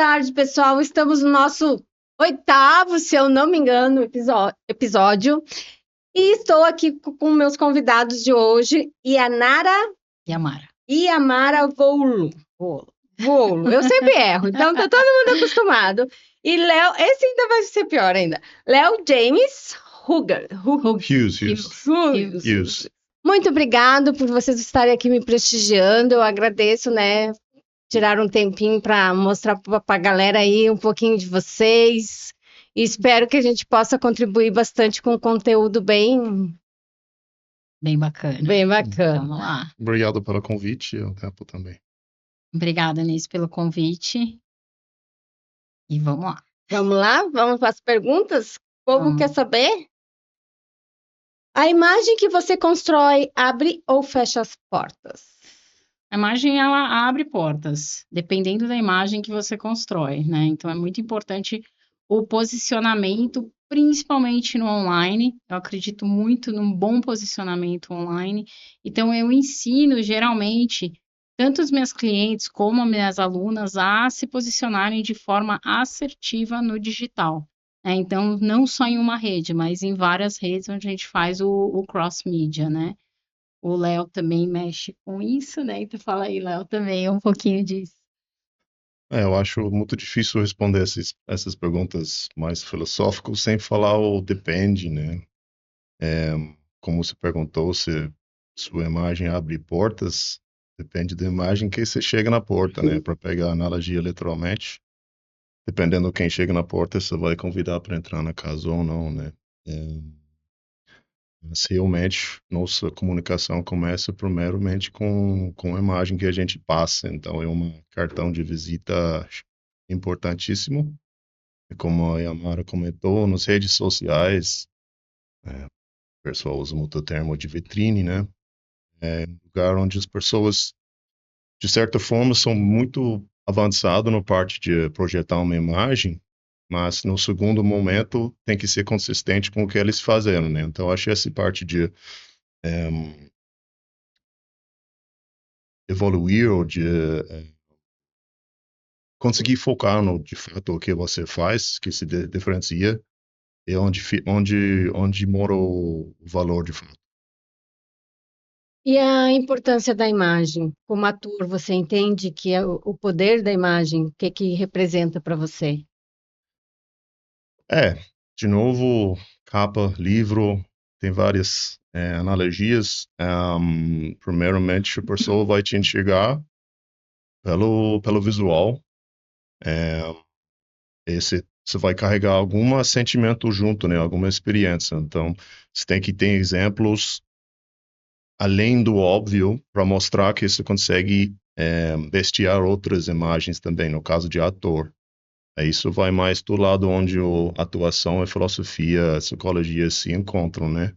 tarde, pessoal. Estamos no nosso 8º, se eu não me engano, episódio. E estou aqui com meus convidados de hoje, Yanara E a Mara Volo. Eu sempre erro, então tá todo mundo acostumado. E Léo, esse ainda vai ser pior ainda. Léo James Hughes. Muito obrigado por vocês estarem aqui me prestigiando. Eu agradeço, né? Tirar um tempinho para mostrar para a galera aí um pouquinho de vocês. E espero que a gente possa contribuir bastante com conteúdo bem bacana. Vamos lá. Obrigado pelo convite e o tempo também. Obrigada, Anísio, pelo convite. E vamos lá. Vamos lá? Vamos para as perguntas? O povo quer saber? A imagem que você constrói abre ou fecha as portas? A imagem, ela abre portas, dependendo da imagem que você constrói, né? Então, é muito importante o posicionamento, principalmente no online. Eu acredito muito num bom posicionamento online. Então, eu ensino, geralmente, tanto os meus clientes como as minhas alunas a se posicionarem de forma assertiva no digital. Então, não só em uma rede, mas em várias redes onde a gente faz o cross-media, né? O Léo também mexe com isso, né? Então fala aí, Léo, também um pouquinho disso. Eu acho muito difícil responder essas perguntas mais filosóficas sem falar o depende, né? Como você perguntou, se sua imagem abre portas, depende da imagem que você chega na porta, né? Para pegar a analogia literalmente, dependendo de quem chega na porta, você vai convidar para entrar na casa ou não, né? Mas realmente, nossa comunicação começa primeiramente com a imagem que a gente passa. Então, é um cartão de visita importantíssimo. E como a Yamara comentou, nas redes sociais, o pessoal usa muito o termo de vitrine, né? É um lugar onde as pessoas, de certa forma, são muito avançadas na parte de projetar uma imagem, mas no segundo momento tem que ser consistente com o que eles fazem, né? Então, acho essa parte de evoluir ou de conseguir focar no, de fato, o que você faz, que se diferencia, é onde mora o valor de fato. E a importância da imagem? Como ator, você entende que é o poder da imagem, o que representa para você? De novo, capa, livro, tem várias analogias. Primeiramente, a pessoa vai te enxergar pelo visual. Você vai carregar algum sentimento junto, né? Alguma experiência. Então, você tem que ter exemplos além do óbvio para mostrar que você consegue bestiar outras imagens também, no caso de ator. Isso vai mais do lado onde a atuação, a filosofia, a psicologia se encontram, né?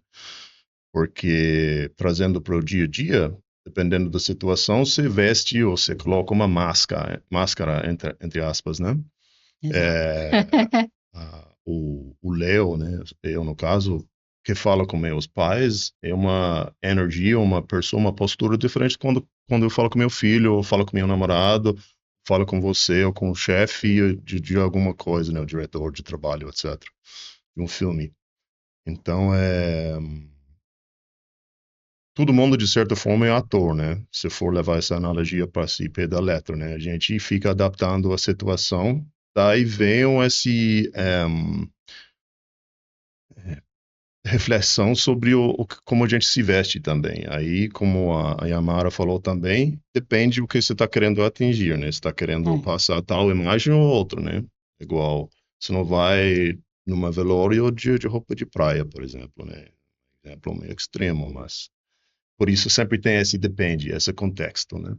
Porque, trazendo para o dia a dia, dependendo da situação, você veste ou você coloca uma máscara entre aspas, né? O Léo, né? Eu, no caso, que fala com meus pais, é uma energia, uma pessoa, uma postura diferente quando eu falo com meu filho, ou falo com meu namorado, falo com você, ou com o chefe de alguma coisa, né? O diretor de trabalho, etc. De um filme. Então, todo mundo, de certa forma, é ator, né? Se for levar essa analogia para si, pé da letra, né? A gente fica adaptando a situação, daí vem esse reflexão sobre como a gente se veste também. Aí, como a Yamara falou também, depende do que você está querendo atingir, né? Você está querendo passar tal imagem ou outra, né? Igual, você não vai numa velório de roupa de praia, por exemplo, né? Exemplo meio extremo, mas por isso sempre tem esse depende, esse contexto, né?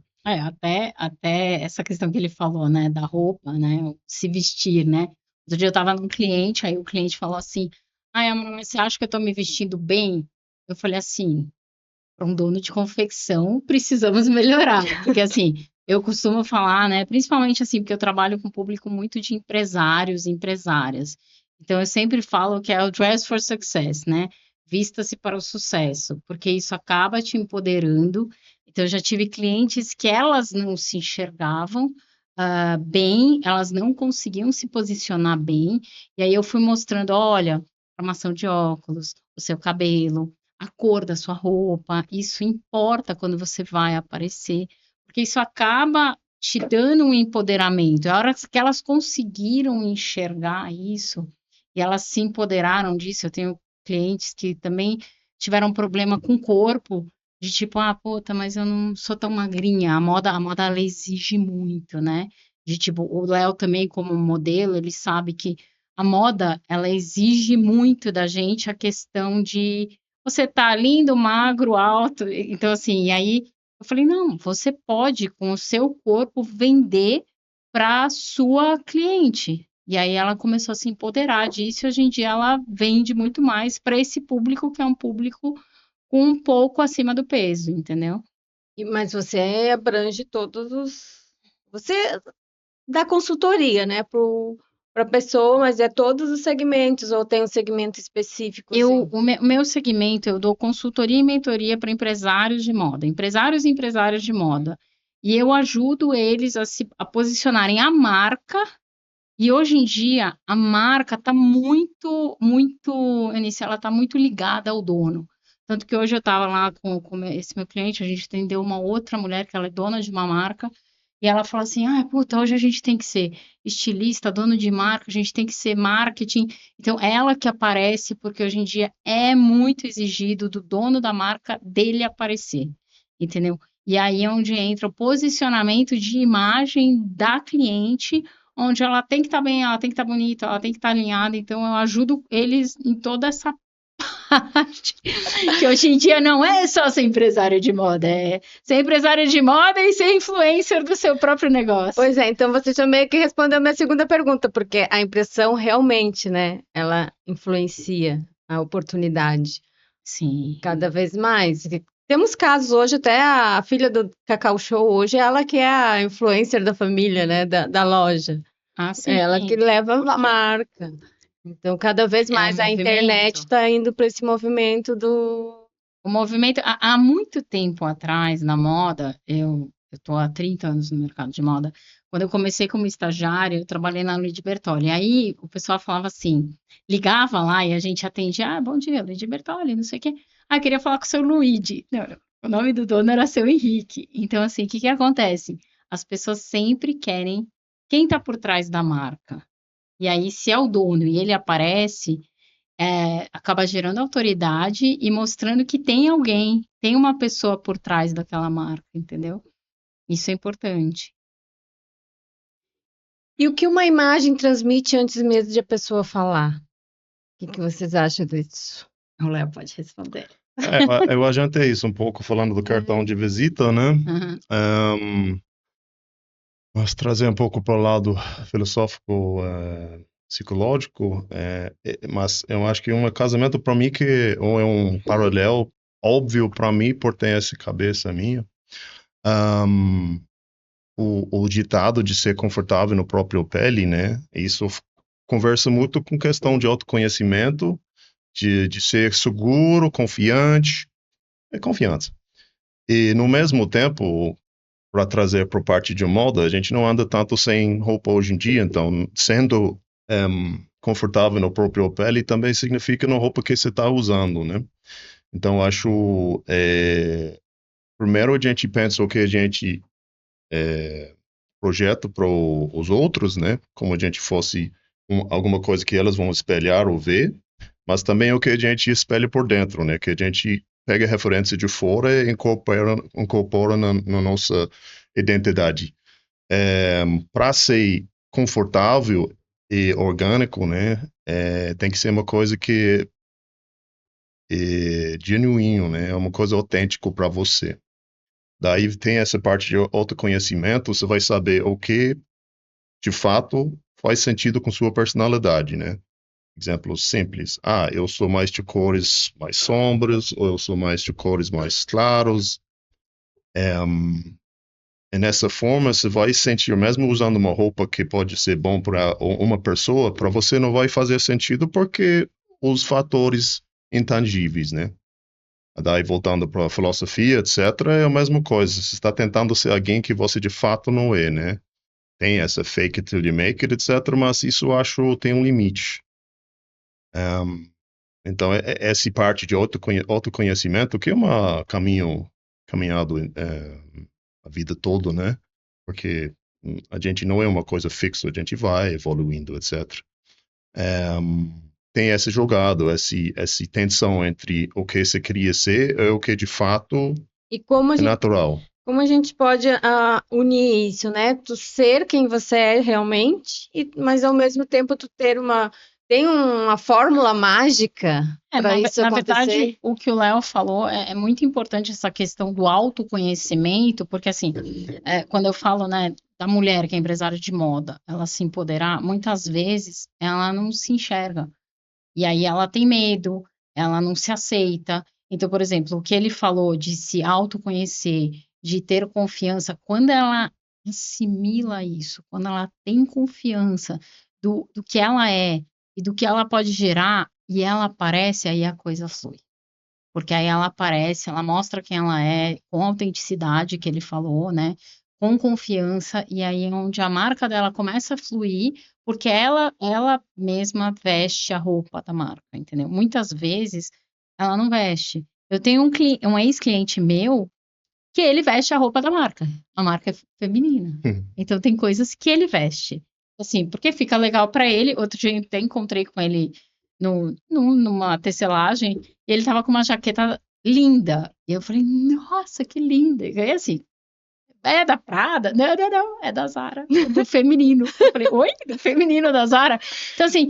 Até essa questão que ele falou, né, da roupa, né, se vestir, né. Outro dia eu estava num cliente, aí o cliente falou assim, ai, amor, mas você acha que eu estou me vestindo bem? Eu falei assim, para um dono de confecção, precisamos melhorar, porque assim, eu costumo falar, né, principalmente assim, porque eu trabalho com um público muito de empresários e empresárias, então eu sempre falo que é o dress for success, né, vista-se para o sucesso, porque isso acaba te empoderando. Então, eu já tive clientes que elas não se enxergavam, bem, elas não conseguiam se posicionar bem, e aí eu fui mostrando, olha, formação de óculos, o seu cabelo, a cor da sua roupa, isso importa quando você vai aparecer, porque isso acaba te dando um empoderamento. A hora que elas conseguiram enxergar isso, e elas se empoderaram disso, eu tenho clientes que também tiveram problema com o corpo, de tipo, puta, mas eu não sou tão magrinha, a moda ela exige muito, né? De tipo, o Léo também como modelo, ele sabe que a moda, ela exige muito da gente a questão de você tá lindo, magro, alto, então assim, e aí eu falei, não, você pode com o seu corpo vender para sua cliente. E aí ela começou a se empoderar disso, e hoje em dia ela vende muito mais para esse público que é um público um pouco acima do peso, entendeu? Mas você abrange todos os. Você dá consultoria, né, para a pessoa, mas é todos os segmentos, ou tem um segmento específico, assim? O meu segmento, eu dou consultoria e mentoria para empresários de moda, empresários e empresárias de moda. E eu ajudo eles a posicionarem a marca. E hoje em dia, a marca está muito, Eunice, ela está muito ligada ao dono. Tanto que hoje eu estava lá com esse meu cliente, a gente atendeu uma outra mulher que ela é dona de uma marca, e ela falou assim, puta, hoje a gente tem que ser estilista, dono de marca, a gente tem que ser marketing. Então, ela que aparece, porque hoje em dia é muito exigido do dono da marca dele aparecer, entendeu? E aí é onde entra o posicionamento de imagem da cliente, onde ela tem que estar bem, ela tem que estar bonita, ela tem que estar alinhada, então eu ajudo eles em toda essa parte, que hoje em dia não é só ser empresário de moda, é ser empresário de moda e ser influencer do seu próprio negócio. Pois é, então você já meio que respondeu a minha segunda pergunta, porque a impressão realmente, né, ela influencia a oportunidade Sim. cada vez mais. Temos casos hoje, até a filha do Cacau Show hoje, ela que é a influencer da família, né, da loja. Sim. Ela que leva a marca. Então, cada vez mais a internet está indo para esse movimento do... O movimento, há muito tempo atrás, na moda, eu estou há 30 anos no mercado de moda, quando eu comecei como estagiária, eu trabalhei na Luigi Bertolli, aí o pessoal falava assim, ligava lá e a gente atendia, bom dia, Luigi Bertolli, não sei o quê, queria falar com o seu Luigi, não, o nome do dono era seu Henrique, então assim, o que acontece? As pessoas sempre querem quem está por trás da marca, e aí se é o dono e ele aparece, acaba gerando autoridade e mostrando que tem alguém, tem uma pessoa por trás daquela marca, entendeu? Isso é importante. E o que uma imagem transmite antes mesmo de a pessoa falar? O que vocês acham disso? O Léo pode responder. Eu adiantei isso um pouco falando do cartão de visita, né? Mas trazer um pouco para o lado filosófico, psicológico, mas eu acho que um casamento para mim que é um paralelo óbvio para mim por ter essa cabeça minha. O ditado de ser confortável no próprio pele, né? Isso conversa muito com questão de autoconhecimento, de ser seguro, confiante, confiança. E no mesmo tempo, para trazer para parte de moda, a gente não anda tanto sem roupa hoje em dia, então sendo confortável no próprio pele também significa na roupa que você está usando, né? Então acho, primeiro a gente pensa o que a gente projeta para os outros, né? Como a gente fosse alguma coisa que elas vão espelhar ou ver, mas também o que a gente espelha por dentro, né? Que a gente pega a referência de fora e incorpora na nossa identidade. Para ser confortável e orgânico, né? Tem que ser uma coisa que é genuíno, né? É uma coisa autêntica para você. Daí tem essa parte de autoconhecimento, você vai saber o que, de fato, faz sentido com sua personalidade, né? Exemplo simples. Eu sou mais de cores mais sombras, ou eu sou mais de cores mais claros. E nessa forma, você vai sentir, mesmo usando uma roupa que pode ser bom para uma pessoa, para você não vai fazer sentido porque os fatores intangíveis, né? Daí, voltando para a filosofia, etc., é a mesma coisa. Você está tentando ser alguém que você de fato não é, né? tem essa fake it till you make it, etc., mas isso eu acho tem um limite. Então, essa parte de autoconhecimento, que é uma caminhado a vida toda, né? Porque a gente não é uma coisa fixa, a gente vai evoluindo, etc. Tem esse jogado, essa tensão entre o que você queria ser e o que de fato E como é natural. como a gente pode unir isso, né? Tu ser quem você é realmente, mas ao mesmo tempo tu tem uma fórmula mágica para isso na acontecer? verdade, o que o Léo falou é muito importante essa questão do autoconhecimento, porque assim, quando eu falo, né, da mulher que é empresária de moda, ela se empoderar, muitas vezes ela não se enxerga. E aí ela tem medo, ela não se aceita. Então, por exemplo, o que ele falou de se autoconhecer, de ter confiança, quando ela assimila isso, quando ela tem confiança do que ela é e do que ela pode gerar, e ela aparece, aí a coisa flui. Porque aí ela aparece, ela mostra quem ela é, com autenticidade, que ele falou, né? Com confiança, e aí é onde a marca dela começa a fluir, porque ela mesma veste a roupa da marca, entendeu? Muitas vezes ela não veste. Eu tenho um ex-cliente meu que ele veste a roupa da marca. A marca é feminina. Então tem coisas que ele veste. Assim, porque fica legal pra ele. Outro dia eu até encontrei com ele numa tecelagem e ele tava com uma jaqueta linda. E eu falei, nossa, que linda. E aí, assim, é da Prada? Não, não, não, é da Zara, do feminino. Eu falei, oi? Do feminino da Zara? Então, assim,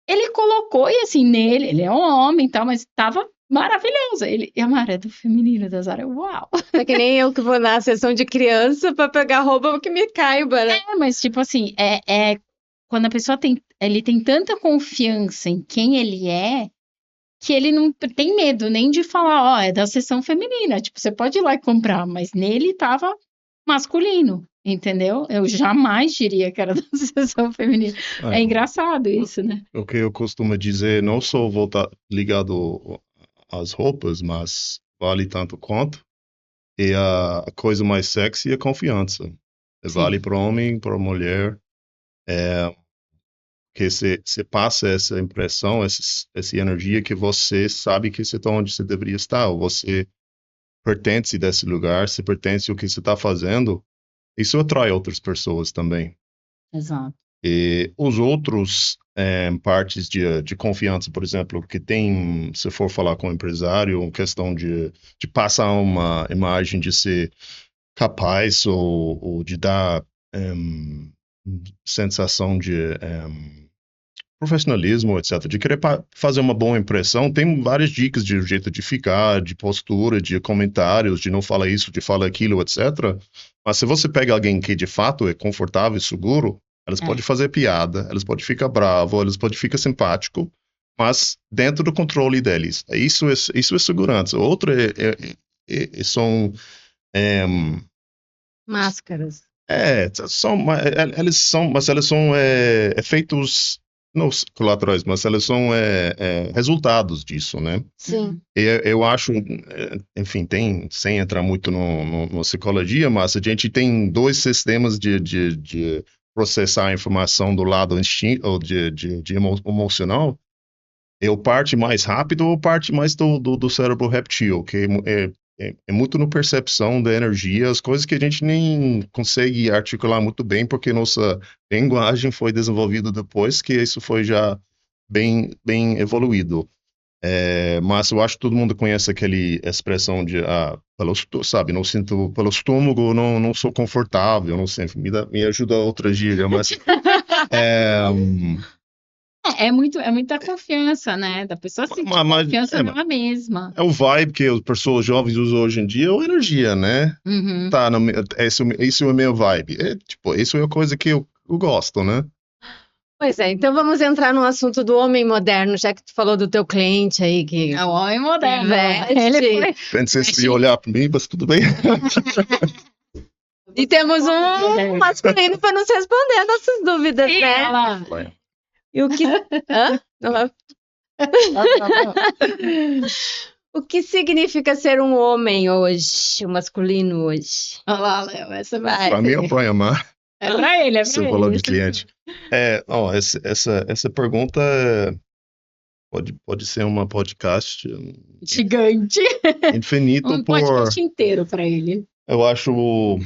ele colocou, e assim, nele, ele é um homem e tal, mas tava maravilhosa. E a Mara é do feminino da Zara, uau! É que nem eu que vou na sessão de criança para pegar roupa que me caiba, né? Mas tipo assim, quando a pessoa ele tem tanta confiança em quem ele é, que ele não tem medo nem de falar, ó, é da seção feminina. Tipo, você pode ir lá e comprar, mas nele tava masculino, entendeu? Eu jamais diria que era da seção feminina. É engraçado isso, né? O que eu costumo dizer, não só ligado às roupas, mas vale tanto quanto. E a coisa mais sexy é a confiança. Vale para homem, para mulher. Que você passa essa impressão, essa energia que você sabe que você está onde você deveria estar, ou você pertence desse lugar, você pertence ao que você está fazendo, isso atrai outras pessoas também. Exato. E os outros partes de confiança, por exemplo, que tem, se for falar com o empresário, uma questão de passar uma imagem de ser capaz ou de dar sensação de profissionalismo, etc., de querer fazer uma boa impressão, tem várias dicas de jeito de ficar, de postura, de comentários, de não falar isso, de falar aquilo, etc. Mas se você pega alguém que de fato é confortável e seguro, elas podem fazer piada, elas podem ficar bravo, elas podem ficar simpático, mas dentro do controle deles. Isso é segurança. Outro são máscaras. Mas elas são efeitos não colaterais, mas elas são resultados disso, né? Sim. Eu acho, enfim, sem entrar muito na psicologia, mas a gente tem dois sistemas de processar a informação do lado instinto, de emocional. É o parte mais rápido ou parte mais do cérebro reptil, que é muito na percepção da energia, as coisas que a gente nem consegue articular muito bem, porque nossa linguagem foi desenvolvida depois que isso foi já bem evoluído. Mas eu acho que todo mundo conhece aquela expressão de, sabe, não sinto pelo estômago, não sou confortável, não sei, me ajuda outra gíria, mas... É muita confiança, né? Da pessoa sentir confiança nela mesma. É o vibe que as pessoas jovens usam hoje em dia, ou energia, né? Uhum. Tá, isso é o meu vibe. Isso é a coisa que eu gosto, né? Pois é, então vamos entrar no assunto do homem moderno, já que tu falou do teu cliente aí que... É o homem moderno. Ele Pensei se olhar para mim, mas tudo bem. E temos um masculino para nos responder nossas dúvidas, né? E o que... O que significa ser um homem hoje, um masculino hoje? Olha lá, Léo, essa vai. Para mim é o Praia Mar. É pra ele, é Você pra falou ele. de cliente. Essa pergunta pode ser uma podcast Gigante. infinito Um por... podcast inteiro pra ele. Eu acho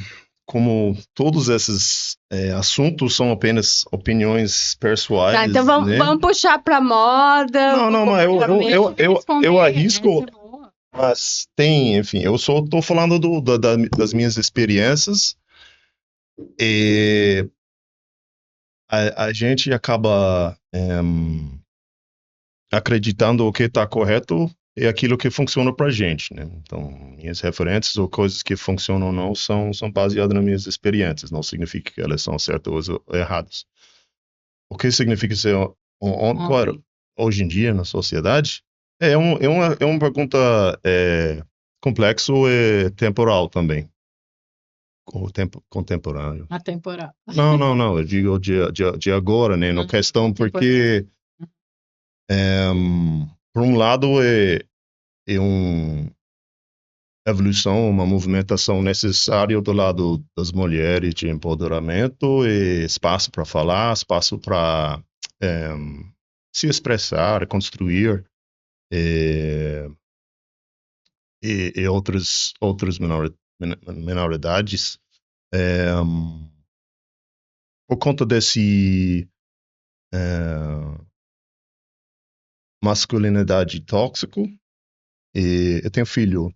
como todos esses assuntos são apenas opiniões Tá, pessoais, então né? vamos puxar pra moda, Não, pro mas comportamento. eu arrisco, Essa é boa. mas tem, enfim, eu só tô falando das minhas experiências e a gente acaba acreditando o que está correto é aquilo que funciona pra gente, né? Então, minhas referências ou coisas que funcionam ou não são baseadas nas minhas experiências, não significa que elas são certas ou erradas. O que significa ser, claro, hoje em dia na sociedade, é uma pergunta complexo e temporal também. Contemporâneo. Atemporal. Não, eu digo de agora, né? Na questão, porque por um lado é uma evolução, uma movimentação necessária do lado das mulheres de empoderamento e espaço para falar, espaço para se expressar, construir e outras minoridades por conta desse masculinidade tóxico. E eu tenho filho,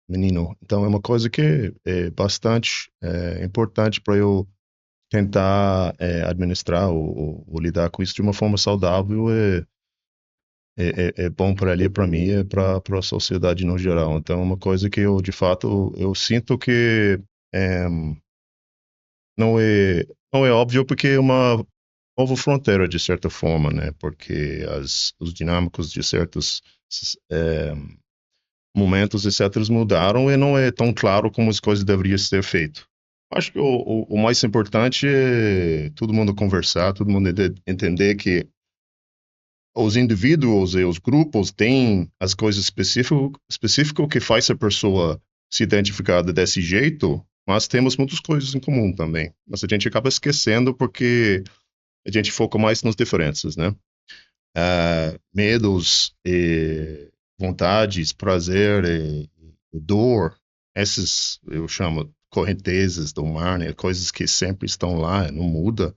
menino, então é uma coisa que é bastante importante para eu tentar administrar ou lidar com isso de uma forma saudável. É bom para ele, para mim, e para a sociedade no geral. Então, é uma coisa que eu, de fato, eu sinto que não é óbvio, porque é uma nova fronteira, de certa forma, né? Porque os dinâmicos de certos momentos, etc., mudaram e não é tão claro como as coisas deveriam ser feitas. Acho que o mais importante é todo mundo conversar, todo mundo entender que os indivíduos e os grupos têm as coisas específicas que faz a pessoa se identificar desse jeito, mas temos muitas coisas em comum também. Mas a gente acaba esquecendo porque a gente foca mais nas diferenças, né? Medos, vontades, prazer e dor, essas eu chamo correntezas do mar, né? Coisas que sempre estão lá, não muda,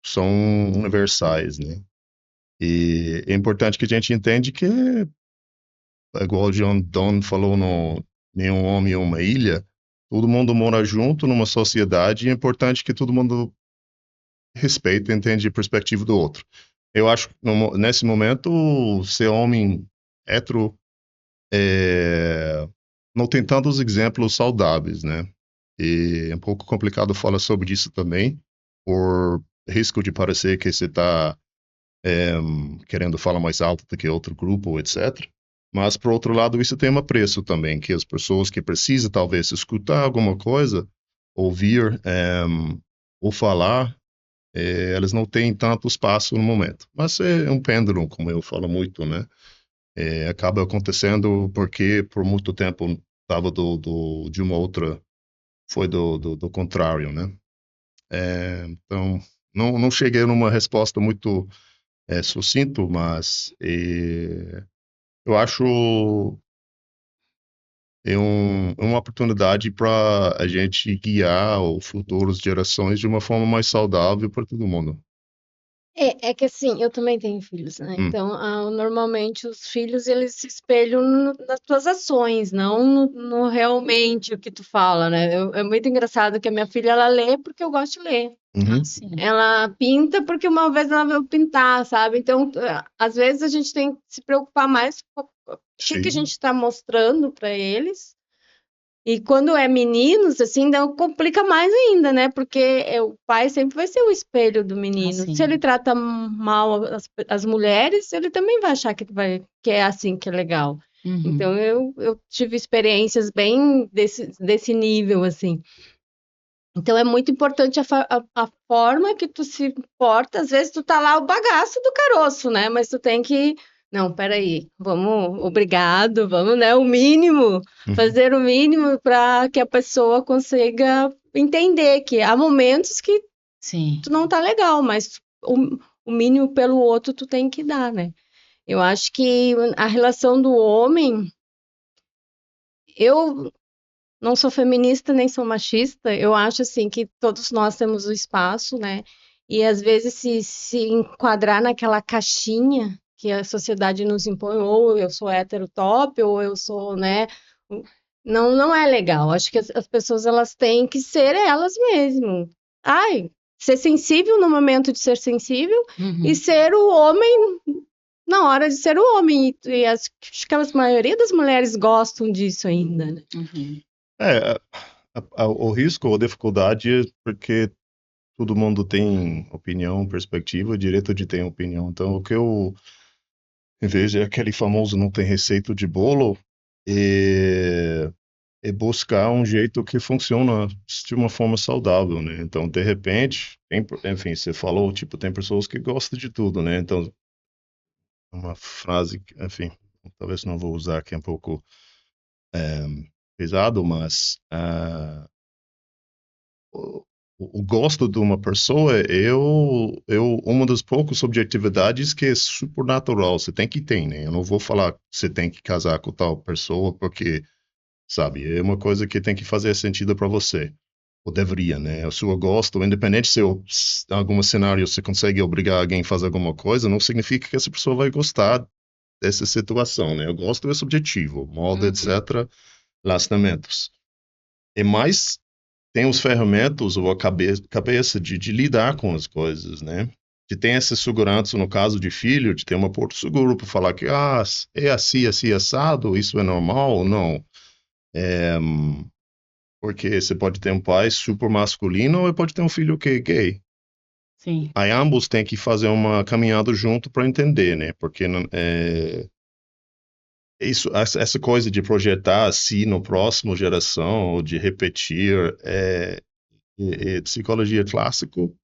são universais, né? E é importante que a gente entenda que, igual o John Donne falou no Nenhum Homem é uma Ilha, todo mundo mora junto numa sociedade e é importante que todo mundo respeite e entenda a perspectiva do outro. Eu acho que nesse momento, ser homem hétero não tem tantos exemplos saudáveis, né? E é um pouco complicado falar sobre isso também, por risco de parecer que você está querendo falar mais alto do que outro grupo, etc. Mas, por outro lado, isso tem um preço também, que as pessoas que precisam, talvez, escutar alguma coisa, ouvir ou falar, elas não têm tanto espaço no momento. Mas é um pêndulo, como eu falo muito, né? Acaba acontecendo porque, por muito tempo, estava de uma outra, foi do contrário, né? Então, não cheguei numa resposta muito sucinto, mas eu acho uma oportunidade para a gente guiar as futuras gerações de uma forma mais saudável para todo mundo. É que assim, eu também tenho filhos, né? Então, normalmente os filhos eles se espelham nas tuas ações, não no realmente o que tu fala, né? É muito engraçado que a minha filha ela lê porque eu gosto de ler. Sim. Ela pinta porque uma vez ela veio pintar, sabe? Então, às vezes a gente tem que se preocupar mais com o que a gente está mostrando para eles. E quando é meninos, assim, então complica mais ainda, né? Porque o pai sempre vai ser o espelho do menino. Sim. Se ele trata mal as mulheres, ele também vai achar que é assim que é legal. Então, eu tive experiências bem desse nível, assim. Então, é muito importante a forma que tu se porta. Às vezes, tu tá lá o bagaço do caroço, né? Mas tu tem que Não, peraí, obrigado, vamos, né, o mínimo, Uhum. fazer o mínimo para que a pessoa consiga entender que há momentos que Sim. tu não tá legal, mas o mínimo pelo outro tu tem que dar, né? Eu acho que a relação do homem, eu não sou feminista nem sou machista, eu acho assim que todos nós temos o espaço, né? E às vezes se enquadrar naquela caixinha que a sociedade nos impõe, ou eu sou hétero top, ou eu sou, né? Não é legal. Acho que as pessoas elas têm que ser elas mesmas. Ai, ser sensível no momento de ser sensível Uhum. e ser o homem na hora de ser o homem. E acho que a maioria das mulheres gostam disso ainda, né? Uhum. O risco ou dificuldade é porque todo mundo tem opinião, perspectiva, direito de ter opinião. Então, o que eu, em vez de aquele famoso não tem receita de bolo, é buscar um jeito que funciona de uma forma saudável, né? Então, de repente, enfim, você falou, tipo, tem pessoas que gostam de tudo, né? Então, uma frase, enfim, talvez não vou usar que é um pouco pesado, mas o gosto de uma pessoa, uma das poucas subjetividades que é super natural, você tem que ter, né? Eu não vou falar que você tem que casar com tal pessoa, porque, sabe, é uma coisa que tem que fazer sentido para você. Ou deveria, né? O seu gosto, independente se em algum cenário você consegue obrigar alguém a fazer alguma coisa, não significa que essa pessoa vai gostar dessa situação, né? O gosto é subjetivo, moda, Uhum. etc., relacionamentos. É mais tem os ferramentas ou a cabeça de lidar com as coisas, né? De ter essa segurança no caso de filho, de ter uma porto seguro para falar que é assim, assim, assado, isso é normal ou não. Porque você pode ter um pai super masculino ou pode ter um filho que é gay. Sim. Aí ambos têm que fazer uma caminhada junto para entender, né? Porque essa coisa de projetar assim no próximo geração, ou de repetir, é psicologia clássico.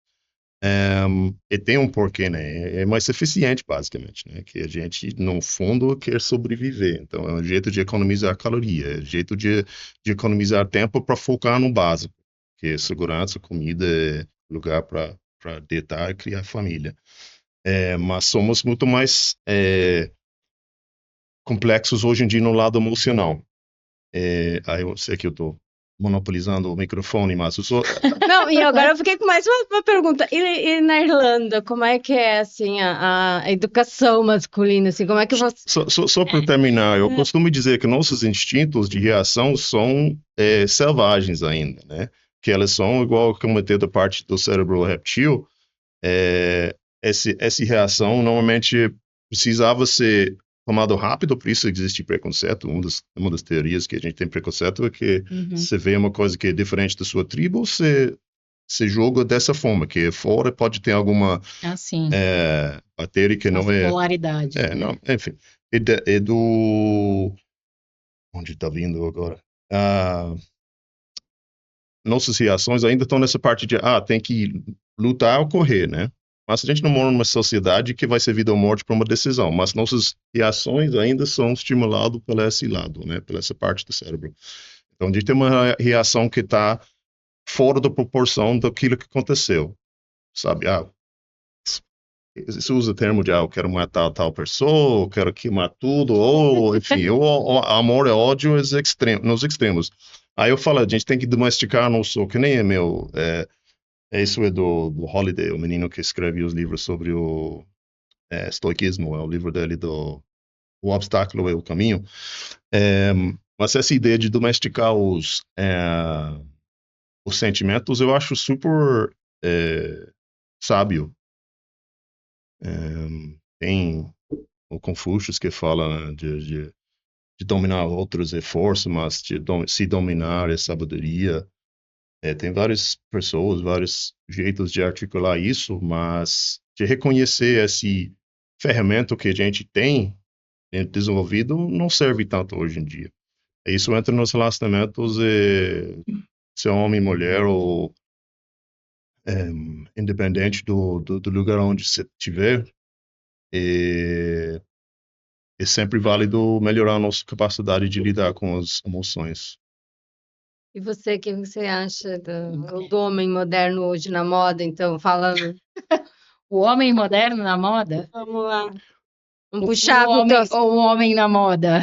E tem um porquê, né? É mais eficiente, basicamente, né? Que a gente, no fundo, quer sobreviver. Então, é um jeito de economizar caloria, é um jeito de economizar tempo para focar no básico, que é segurança, comida, lugar para deitar e criar família. Mas somos muito mais complexos hoje em dia no lado emocional. Aí eu sei que eu estou monopolizando o microfone, mas eu sou... Não, e agora eu fiquei com mais uma pergunta. E na Irlanda, como é que é, assim, a educação masculina, assim, como é que você... Só para terminar, eu costumo dizer que nossos instintos de reação são selvagens ainda, né? Que elas são igual como da parte do cérebro reptil. Essa reação normalmente precisava ser tomado rápido, por isso existe preconceito. Uma das teorias que a gente tem preconceito é que você vê uma coisa que é diferente da sua tribo, você joga dessa forma, que fora pode ter alguma Assim, bactéria que não é... polaridade. Não, enfim. É do... Onde está vindo agora? Nossas reações ainda estão nessa parte de, tem que lutar ou correr, né? Mas a gente não mora numa sociedade que vai ser vida ou morte para uma decisão, mas nossas reações ainda são estimuladas por esse lado, né? Por essa parte do cérebro. Então, a gente tem uma reação que está fora da proporção daquilo que aconteceu, sabe? Você usa o termo de, eu quero matar tal pessoa, eu quero queimar tudo, ou, enfim, o amor e ódio nos extremos. Aí eu falo, a gente tem que domesticar nosso, que nem isso é do Holiday, o menino que escreve os livros sobre o estoicismo, é o livro dele O Obstáculo é o Caminho. Mas essa ideia de domesticar os sentimentos eu acho super sábio. Tem o Confúcio que fala, né, de dominar outros é força, mas se dominar é sabedoria. Tem várias pessoas, vários jeitos de articular isso, mas de reconhecer esse ferramenta que a gente tem desenvolvido não serve tanto hoje em dia. Isso entra nos relacionamentos, se é homem, mulher ou independente do lugar onde você estiver. é sempre válido melhorar a nossa capacidade de lidar com as emoções. E você, o que você acha do homem moderno hoje na moda? Então, falando, O homem moderno na moda? vamos lá, vamos O puxar pro homem, teu... ou o homem na moda?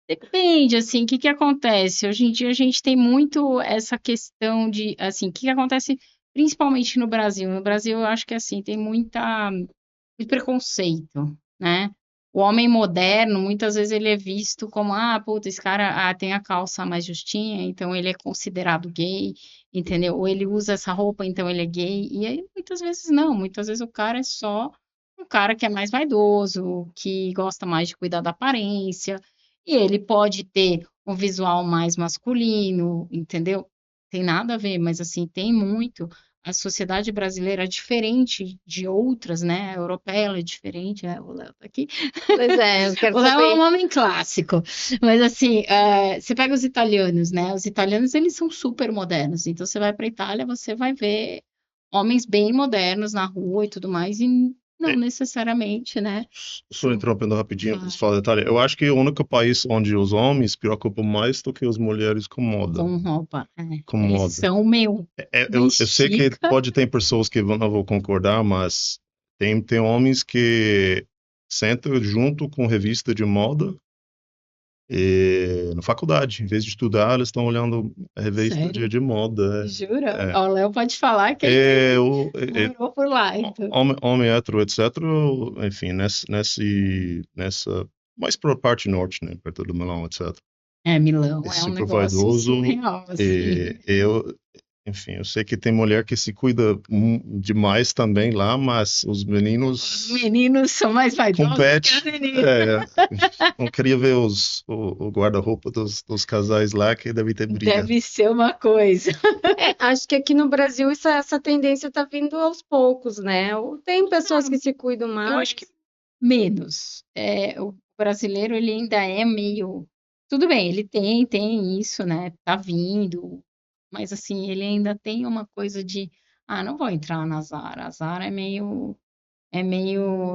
Depende, assim, o que que acontece? Hoje em dia a gente tem muito essa questão de, assim, o que que acontece principalmente no Brasil? No Brasil eu acho que, assim, tem muito preconceito, né? O homem moderno, muitas vezes ele é visto como, puta, esse cara tem a calça mais justinha, então ele é considerado gay, entendeu? Ou ele usa essa roupa, então ele é gay. E aí, muitas vezes não, muitas vezes o cara é só um cara que é mais vaidoso, que gosta mais de cuidar da aparência, e ele pode ter um visual mais masculino, entendeu? Tem nada a ver, mas assim, tem muito. A sociedade brasileira é diferente de outras, né? A europeia ela é diferente, né? O Léo tá aqui. Pois é, eu quero O Léo é um saber. homem clássico, mas assim, você pega os italianos, né? Os italianos, eles são super modernos, então você vai para Itália, você vai ver homens bem modernos na rua e tudo mais, e não necessariamente, né? Só interrompendo rapidinho, Vai. só detalhe. Eu acho que é o único país onde os homens se preocupam mais do que as mulheres com moda. Com roupa. Com Eles moda. são Eu sei que estica. pode ter pessoas que não vão concordar, mas tem homens que sentam junto com revista de moda na faculdade. Em vez de estudar, eles estão olhando a revista Sério? de moda. Jura? É. Ó, o Léo pode falar que ele morou por lá, então. Homem hétero, etc. Enfim, nessa mais para a parte norte, né? Perto do Milão, etc. Milão É é um super negócio vaidoso. surreal, assim. Enfim, eu sei que tem mulher que se cuida demais também lá, mas os Os meninos meninos são mais vaidosos que competem. as meninas. Não queria ver o guarda-roupa dos casais lá, que deve ter briga. Deve ser uma coisa. Acho que aqui no Brasil essa tendência tá vindo aos poucos, né? Tem pessoas que se cuidam mais. Eu acho que menos. O brasileiro, ele ainda é meio... Tudo bem, ele tem isso, né? Tá vindo. Mas, assim, ele ainda tem uma coisa de... não vou entrar na Zara. A Zara é meio,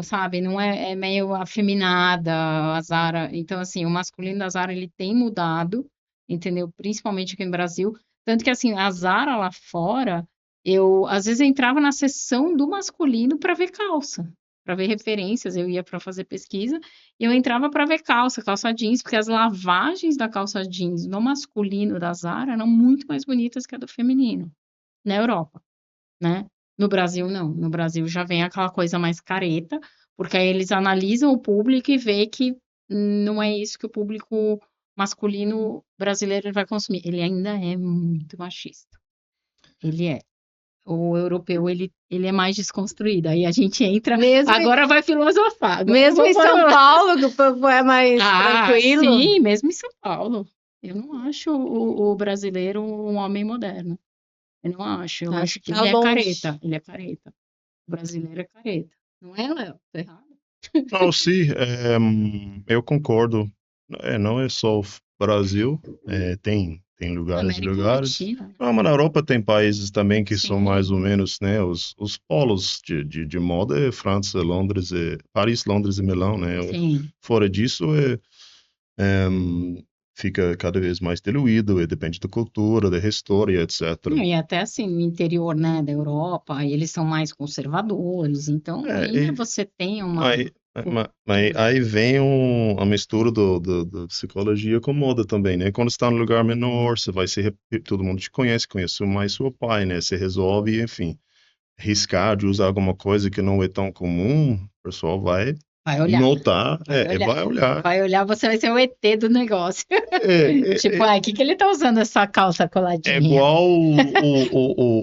sabe, não é meio afeminada a Zara. Então, assim, o masculino da Zara, ele tem mudado, entendeu? Principalmente aqui no Brasil. Tanto que, assim, a Zara lá fora, eu, às vezes, entrava na seção do masculino para ver calça, para ver referências. Eu ia para fazer pesquisa e eu entrava para ver calça jeans, porque as lavagens da calça jeans no masculino da Zara eram muito mais bonitas que a do feminino, na Europa, né? No Brasil, não. No Brasil já vem aquela coisa mais careta, porque aí eles analisam o público e vê que não é isso que o público masculino brasileiro vai consumir. Ele ainda é muito machista. Ele é. O europeu, ele é mais desconstruído. Aí a gente entra. Mesmo, Agora vai filosofar. Agora mesmo em vou São falar. Paulo, que o povo é mais tranquilo. Sim, mesmo em São Paulo. Eu não acho o brasileiro um homem moderno. Eu não acho. Eu acho que tá ele é longe. careta. Ele é careta. O brasileiro é careta. Não é, Léo? Tô errado? Não, sim, eu concordo. Não é só o Brasil, tem lugares e América lugares. Latina, né? Não, mas na Europa tem países também que são Sim. mais ou menos, né, os polos de moda é França, Londres, Paris, Londres e Milão, né? Sim. Fora disso, fica cada vez mais diluído, depende da cultura, da história, etc. E até assim, no interior, né, da Europa, eles são mais conservadores, então ainda você tem uma... Mas aí vem a mistura da psicologia com moda também, né? Quando está num lugar menor, você vai todo mundo te conhece mais seu pai, né? Você resolve, enfim, riscar de usar alguma coisa que não é tão comum, o pessoal vai olhar. notar, Vai olhar. vai olhar. Vai olhar, você vai ser o ET do negócio. Tipo, o que ele tá usando essa calça coladinha? É igual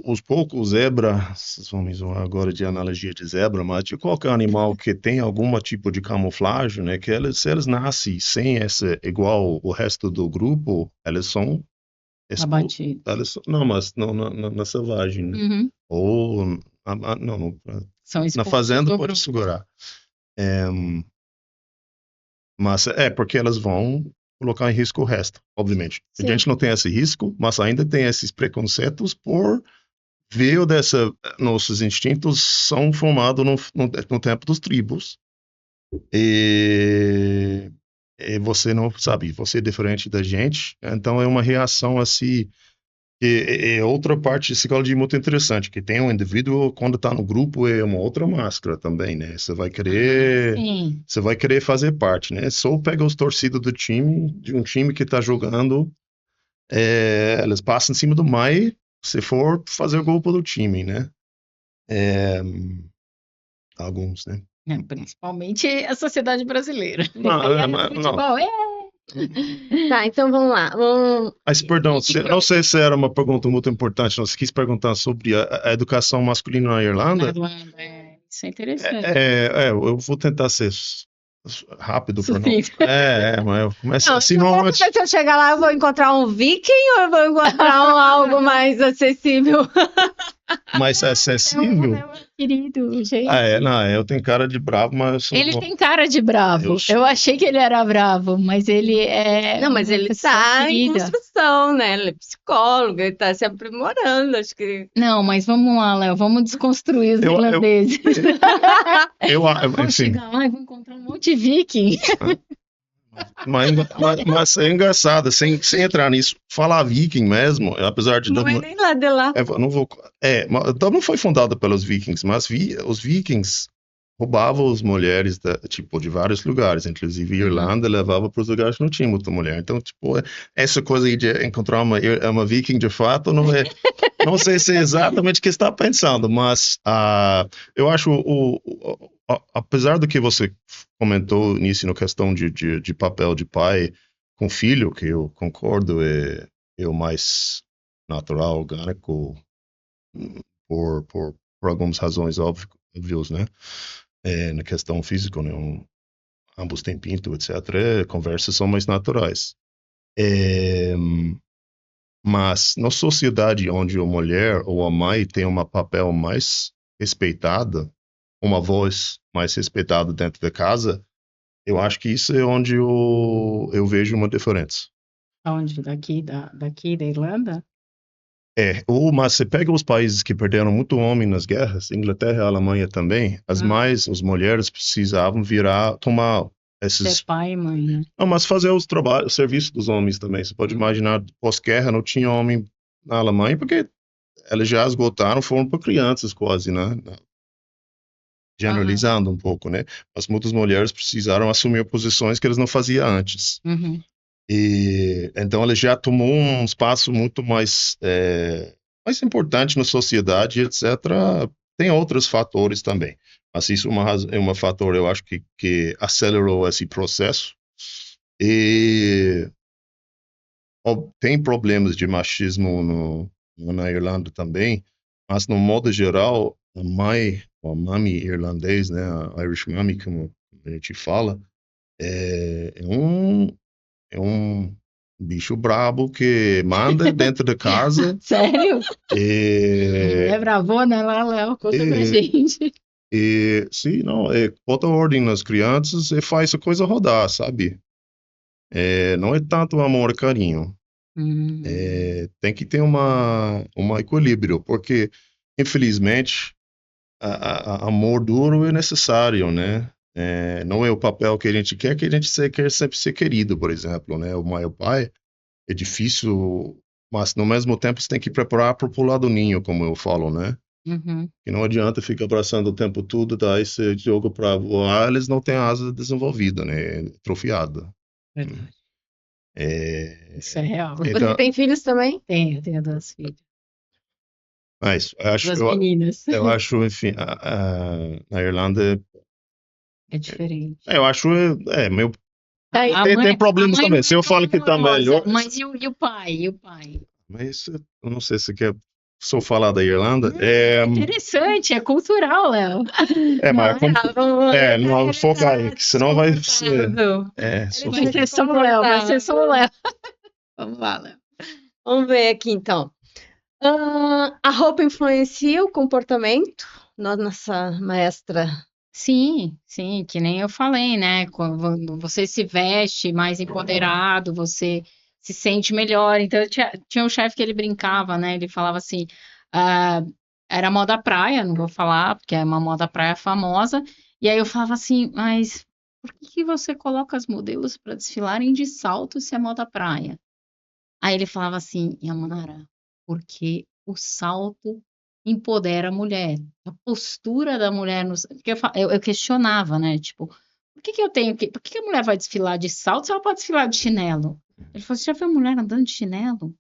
os poucos zebra, vamos usar agora de analogia de zebra, mas de qualquer animal que tem algum tipo de camuflagem, né, que se eles nascem sem igual o resto do grupo, eles são abatidos. Não, mas não na selvagem, né? Uhum. Ou na fazenda pode segurar. Mas porque elas vão colocar em risco o resto, obviamente. Sim. A gente não tem esse risco, mas ainda tem esses preconceitos por ver nossos instintos são formados no tempo dos tribos. E, e você não sabe, você é diferente da gente, então é uma reação assim. E outra parte de psicologia muito interessante, que tem um indivíduo, quando está no grupo, é uma outra máscara também, né? Sim. Você vai querer fazer parte, né? Só pega os torcidos do time, de um time que está jogando, eles passam em cima do Mai, se for fazer gol pelo time, né? É, alguns, né? Principalmente a sociedade brasileira. Não, Aí é não. futebol, Tá, então vamos lá. Mas, perdão, não sei se era uma pergunta muito importante, não, você quis perguntar sobre a educação masculina na Irlanda? Isso é interessante. Eu vou tentar ser rápido para não. Sucinto. Mas eu começo Não, assim, eu quero normalmente. saber se eu chegar lá, eu vou encontrar um viking ou eu vou encontrar algo mais acessível? Mais acessível. Querido, gente. Não, eu tenho cara de bravo, mas eu Ele sou- tem cara de bravo. Eu sou- Eu achei que ele era bravo, mas ele é. Não, mas uma ele pessoa está em querida. construção, né? Ele é psicólogo, ele está se aprimorando, acho que. Não, mas vamos lá, Léo, vamos desconstruir os Eu- irlandeses. Vamos enfim, chegar lá e vamos encontrar um monte de viking. mas é engraçado, sem entrar nisso, falar viking mesmo, apesar de Não é nem lá de lá. Eu não vou. Dublin foi fundada pelos vikings, mas os vikings roubavam as mulheres tipo, de vários lugares, inclusive Irlanda levava para os lugares que não tinha muita mulher. Então, tipo, essa coisa aí de encontrar uma viking de fato, não sei se é exatamente o que você está pensando, mas eu acho, apesar do que você comentou nisso, na questão de papel de pai com filho, que eu concordo, é o mais natural, orgânico, por algumas razões óbvias, né? Na questão física, né? Ambos têm pinto, etc. Conversas são mais naturais. Mas na sociedade onde a mulher ou a mãe tem um papel mais respeitado, uma voz mais respeitada dentro da casa, eu acho que isso é onde eu vejo uma diferença. Onde? Daqui da Irlanda? Mas você pega os países que perderam muito homem nas guerras, Inglaterra e Alemanha também, as mulheres precisavam tomar esses. Ser pai e mãe, né? Não, mas fazer os trabalhos, o serviço dos homens também. Você pode imaginar, pós-guerra não tinha homem na Alemanha, porque eles já esgotaram, foram para crianças quase, né? Generalizando um pouco, né? Mas muitas mulheres precisaram assumir posições que eles não faziam antes. Uhum. E então ela já tomou um espaço muito mais importante na sociedade, etc. Tem outros fatores também, mas isso é um fator, eu acho que acelerou esse processo. E tem problemas de machismo na Irlanda também, mas no modo geral, a mami irlandês, né, a Irish Mommy, como a gente fala, é um bicho brabo que manda dentro da casa. Sério? E, É bravona lá, Léo, conta pra gente. sim, não, bota ordem nas crianças e faz a coisa rodar, sabe? Não é tanto amor e carinho. Tem que ter um equilíbrio, porque, infelizmente, amor duro é necessário, né? Não é o papel que a gente quer quer sempre ser querido, por exemplo, né? O mãe e o pai é difícil, mas no mesmo tempo você tem que preparar para pular do ninho, como eu falo, né? Uhum. E não adianta ficar abraçando o tempo todo, daí você joga para voar, eles não têm asa desenvolvida, né? Atrofiada. Verdade. Isso é real. Então, Você tem filhos também? Eu tenho 2 filhas. mas 2 meninas. eu acho, enfim, na Irlanda, É diferente. eu acho, meio. A Tem mãe- problemas a mãe também. não Se é eu falo que tá amorosa, melhor. Mas e o pai? E o pai? Mas eu não sei se quer só falar da Irlanda. Interessante, é cultural, Léo. Mas não focar aí, que senão vai ser. Vai ser só o Léo, vai ser só o Léo. Vamos lá, Léo. Vamos ver aqui, então. A roupa influencia o comportamento? Nossa maestra. Sim, que nem eu falei, né? Quando você se veste mais empoderado, você se sente melhor. Então, tinha um chefe que ele brincava, né? Ele falava assim, era moda praia, não vou falar, porque é uma moda praia famosa. E aí eu falava assim, mas por que você coloca as modelos para desfilarem de salto se é moda praia? Aí ele falava assim, Yamara, porque o salto empodera a mulher. A postura da mulher porque eu questionava, né? Tipo, por que a mulher vai desfilar de salto se ela pode desfilar de chinelo? Ele falou, você já viu a mulher andando de chinelo?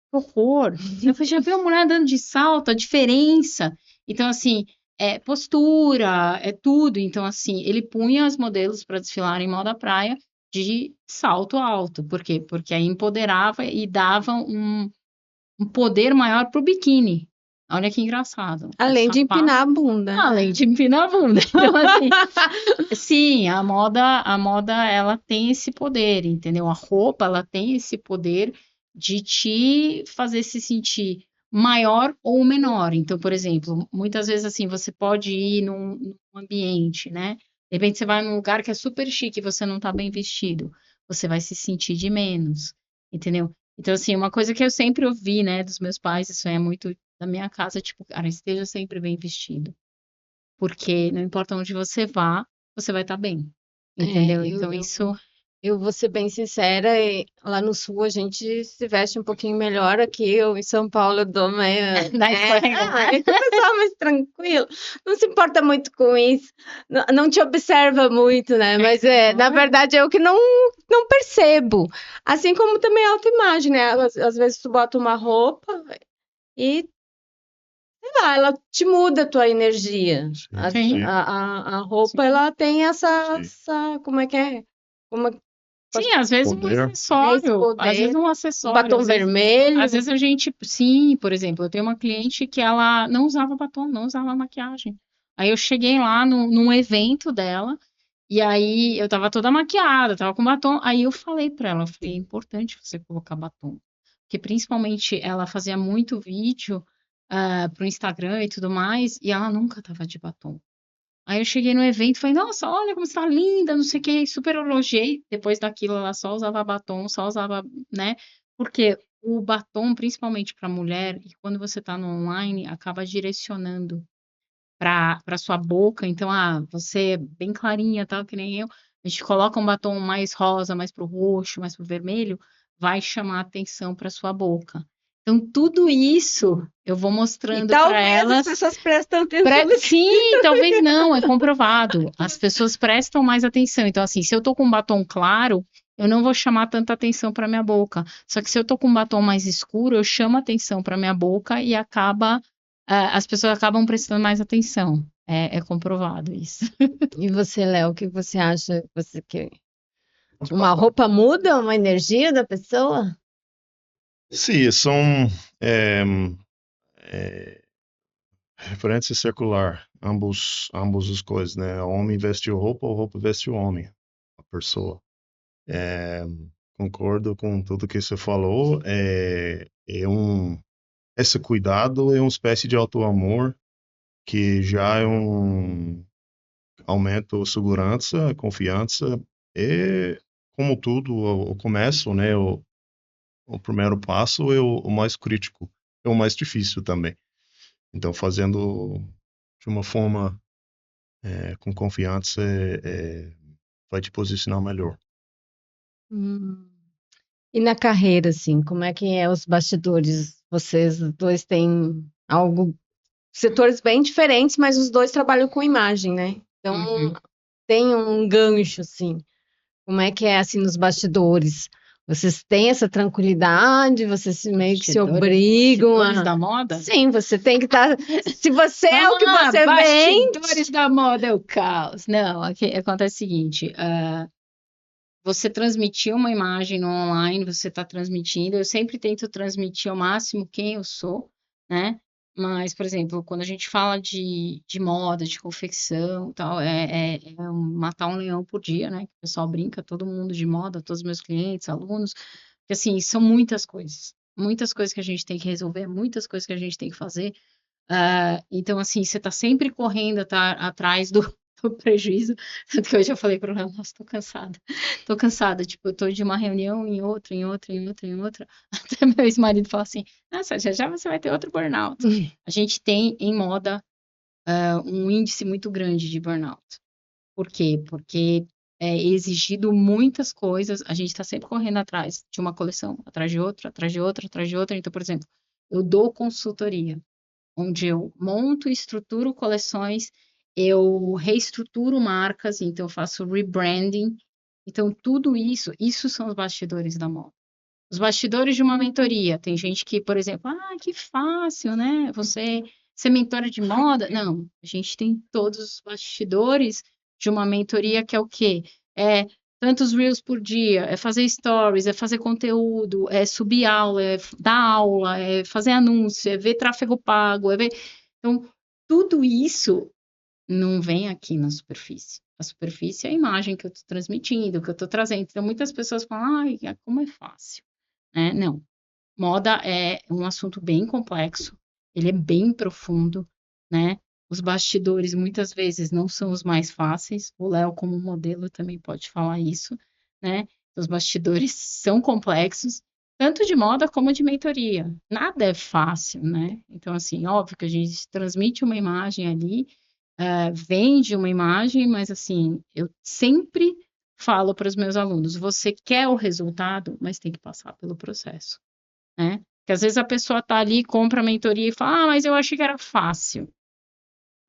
Que horror! Eu falei, já viu a mulher andando de salto? A diferença. Então, assim, é postura, é tudo. Então, assim, ele punha as modelos para desfilar em moda praia de salto alto. Por quê? Porque aí empoderava e dava um poder maior pro biquíni. Olha que engraçado. O Além de sapato, empinar a bunda. além de empinar a bunda. Então, assim, sim, a moda, ela tem esse poder, entendeu? A roupa, ela tem esse poder de te fazer se sentir maior ou menor. Então, por exemplo, muitas vezes, assim, você pode ir num ambiente, né? De repente, você vai num lugar que é super chique e você não tá bem vestido. Você vai se sentir de menos, entendeu? Então, assim, uma coisa que eu sempre ouvi, né, dos meus pais, isso é muito da minha casa, tipo, cara, esteja sempre bem vestido. Porque não importa onde você vá, você vai estar bem. Entendeu? É, Então, isso. eu vou ser bem sincera, lá no sul a gente se veste um pouquinho melhor. Aqui eu em São Paulo eu dou meia. Da Espanha. É que o pessoal é mais tranquilo, não se importa muito com isso, não te observa muito, né? Mas na verdade eu que não percebo. Assim como também a autoimagem, né? Às vezes tu bota uma roupa e ela te muda a tua energia. A, Sim. a roupa, ela tem essa, como é que é? Como, Sim, às vezes um Poder. acessório. Às vezes um um acessório. batom vermelho. Às vezes a gente. Sim, por exemplo, eu tenho uma cliente que ela não usava batom, não usava maquiagem. Aí eu cheguei lá num evento dela, e aí eu tava toda maquiada, tava com batom. Aí eu falei pra ela, eu falei, é importante você colocar batom. Porque principalmente ela fazia muito vídeo pro Instagram e tudo mais, e ela nunca tava de batom. Aí eu cheguei no evento e falei, nossa, olha como você tá linda, não sei o que, super elogiei. Depois daquilo, ela só usava batom, só usava, né? Porque o batom, principalmente para mulher, e quando você tá no online, acaba direcionando para sua boca. Então, você é bem clarinha, tal, que nem eu. A gente coloca um batom mais rosa, mais pro roxo, mais pro vermelho, vai chamar atenção para sua boca. Então, tudo isso eu vou E mostrando para talvez as elas. pessoas prestam atenção. Sim, talvez não, é comprovado. As pessoas prestam mais atenção. Então, assim, se eu tô com um batom claro, eu não vou chamar tanta atenção para minha boca. Só que se eu tô com um batom mais escuro, eu chamo atenção para minha boca e as pessoas acabam prestando mais atenção. É comprovado isso. E você, Léo, o que você acha? Você que uma roupa muda uma energia da pessoa? Sim, são é, referência circular, ambos as coisas, né? O homem veste roupa, ou roupa veste o homem, a pessoa. É, concordo com tudo que você falou. Esse cuidado é uma espécie de auto-amor que já é um aumento de segurança, confiança e, como tudo, o começo, né? O primeiro passo é o mais crítico, é o mais difícil também. Então, fazendo de uma forma com confiança vai te posicionar melhor. Hum. E na carreira, assim, como é que é os bastidores? Vocês dois têm setores bem diferentes, mas os dois trabalham com imagem, né? Então, Uhum. tem um gancho, assim. Como é que é, assim, nos bastidores? Vocês têm essa tranquilidade? Vocês meio que se obrigam Bastidores a... da moda? Sim, você tem que estar... Se você é o que você vende... Bastidores da moda é o caos. Não, aqui acontece o seguinte, você transmitir uma imagem no online, você está transmitindo, eu sempre tento transmitir ao máximo quem eu sou, né? Mas, por exemplo, quando a gente fala de moda, de confecção, tal, matar um leão por dia, né? Que o pessoal brinca, todo mundo de moda, todos os meus clientes, alunos, porque assim, são muitas coisas que a gente tem que resolver, muitas coisas que a gente tem que fazer. Então, assim, você tá sempre correndo atrás do prejuízo. Tanto que hoje eu falei para ela, nossa, tô cansada. Tô cansada, tipo, eu tô de uma reunião em outra, em outra, em outra, em outra. Até meu ex-marido fala assim, nossa, já você vai ter outro burnout. A gente tem, em moda, um índice muito grande de burnout. Por quê? Porque exigido muitas coisas, a gente está sempre correndo atrás de uma coleção, atrás de outra, atrás de outra, atrás de outra. Então, por exemplo, eu dou consultoria, onde eu monto e estruturo coleções, eu reestruturo marcas, então eu faço rebranding. Então, tudo isso são os bastidores da moda. Os bastidores de uma mentoria. Tem gente que, por exemplo, que fácil, né? Você ser mentora de moda. Não, a gente tem todos os bastidores de uma mentoria que é o quê? É tantos reels por dia, é fazer stories, é fazer conteúdo, é subir aula, é dar aula, é fazer anúncio, é ver tráfego pago, é ver... Então, tudo isso não vem aqui na superfície. A superfície é a imagem que eu estou transmitindo, que eu estou trazendo. Então, muitas pessoas falam, como é fácil. Não, moda é um assunto bem complexo, ele é bem profundo, né? Os bastidores muitas vezes não são os mais fáceis. O Léo, como modelo, também pode falar isso, né? Os bastidores são complexos, tanto de moda como de mentoria. Nada é fácil, né? Então, assim, óbvio que a gente transmite uma imagem ali, vende uma imagem, mas assim, eu sempre falo para os meus alunos, você quer o resultado, mas tem que passar pelo processo, né? Porque às vezes a pessoa está ali, compra a mentoria e fala, mas eu achei que era fácil.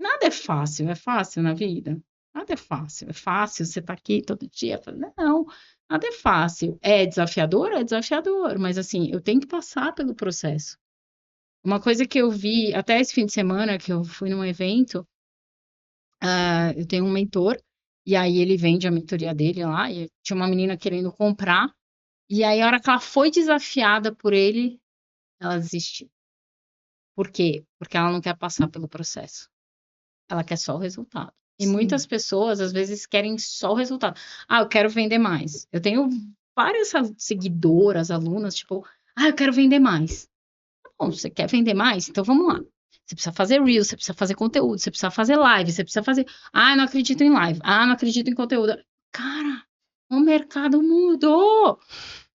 Nada é fácil na vida? Nada é fácil você tá aqui todo dia, não, nada é fácil. É desafiador? É desafiador, mas assim, eu tenho que passar pelo processo. Uma coisa que eu vi, até esse fim de semana, que eu fui num evento, eu tenho um mentor, e aí ele vende a mentoria dele lá, e tinha uma menina querendo comprar, e aí a hora que ela foi desafiada por ele, ela desistiu. Por quê? Porque ela não quer passar pelo processo. Ela quer só o resultado. E Sim. muitas pessoas, às vezes, querem só o resultado. Eu quero vender mais. Eu tenho várias seguidoras, alunas, tipo, eu quero vender mais. Bom, você quer vender mais? Então vamos lá. Você precisa fazer Reels, você precisa fazer conteúdo, você precisa fazer live, você precisa fazer. Eu não acredito em live. Não acredito em conteúdo. Cara, o mercado mudou.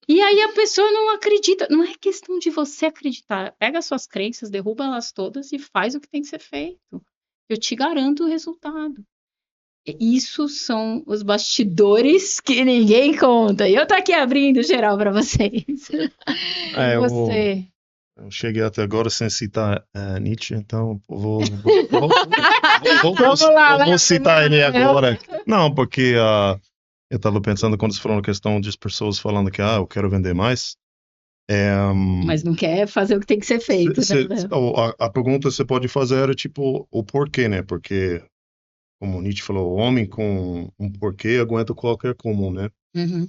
E aí a pessoa não acredita. Não é questão de você acreditar. Pega as suas crenças, derruba elas todas e faz o que tem que ser feito. Eu te garanto o resultado. Isso são os bastidores que ninguém conta. E eu tô aqui abrindo geral para vocês. Você. Eu cheguei até agora sem citar Nietzsche, então vou Vamos lá, vou citar ele agora. Não, porque eu estava pensando quando você falou na questão de pessoas falando que eu quero vender mais. Mas não quer fazer o que tem que ser feito, né? A pergunta que você pode fazer é tipo o porquê, né? Porque, como Nietzsche falou, o homem com um porquê aguenta qualquer comum, né? Uhum.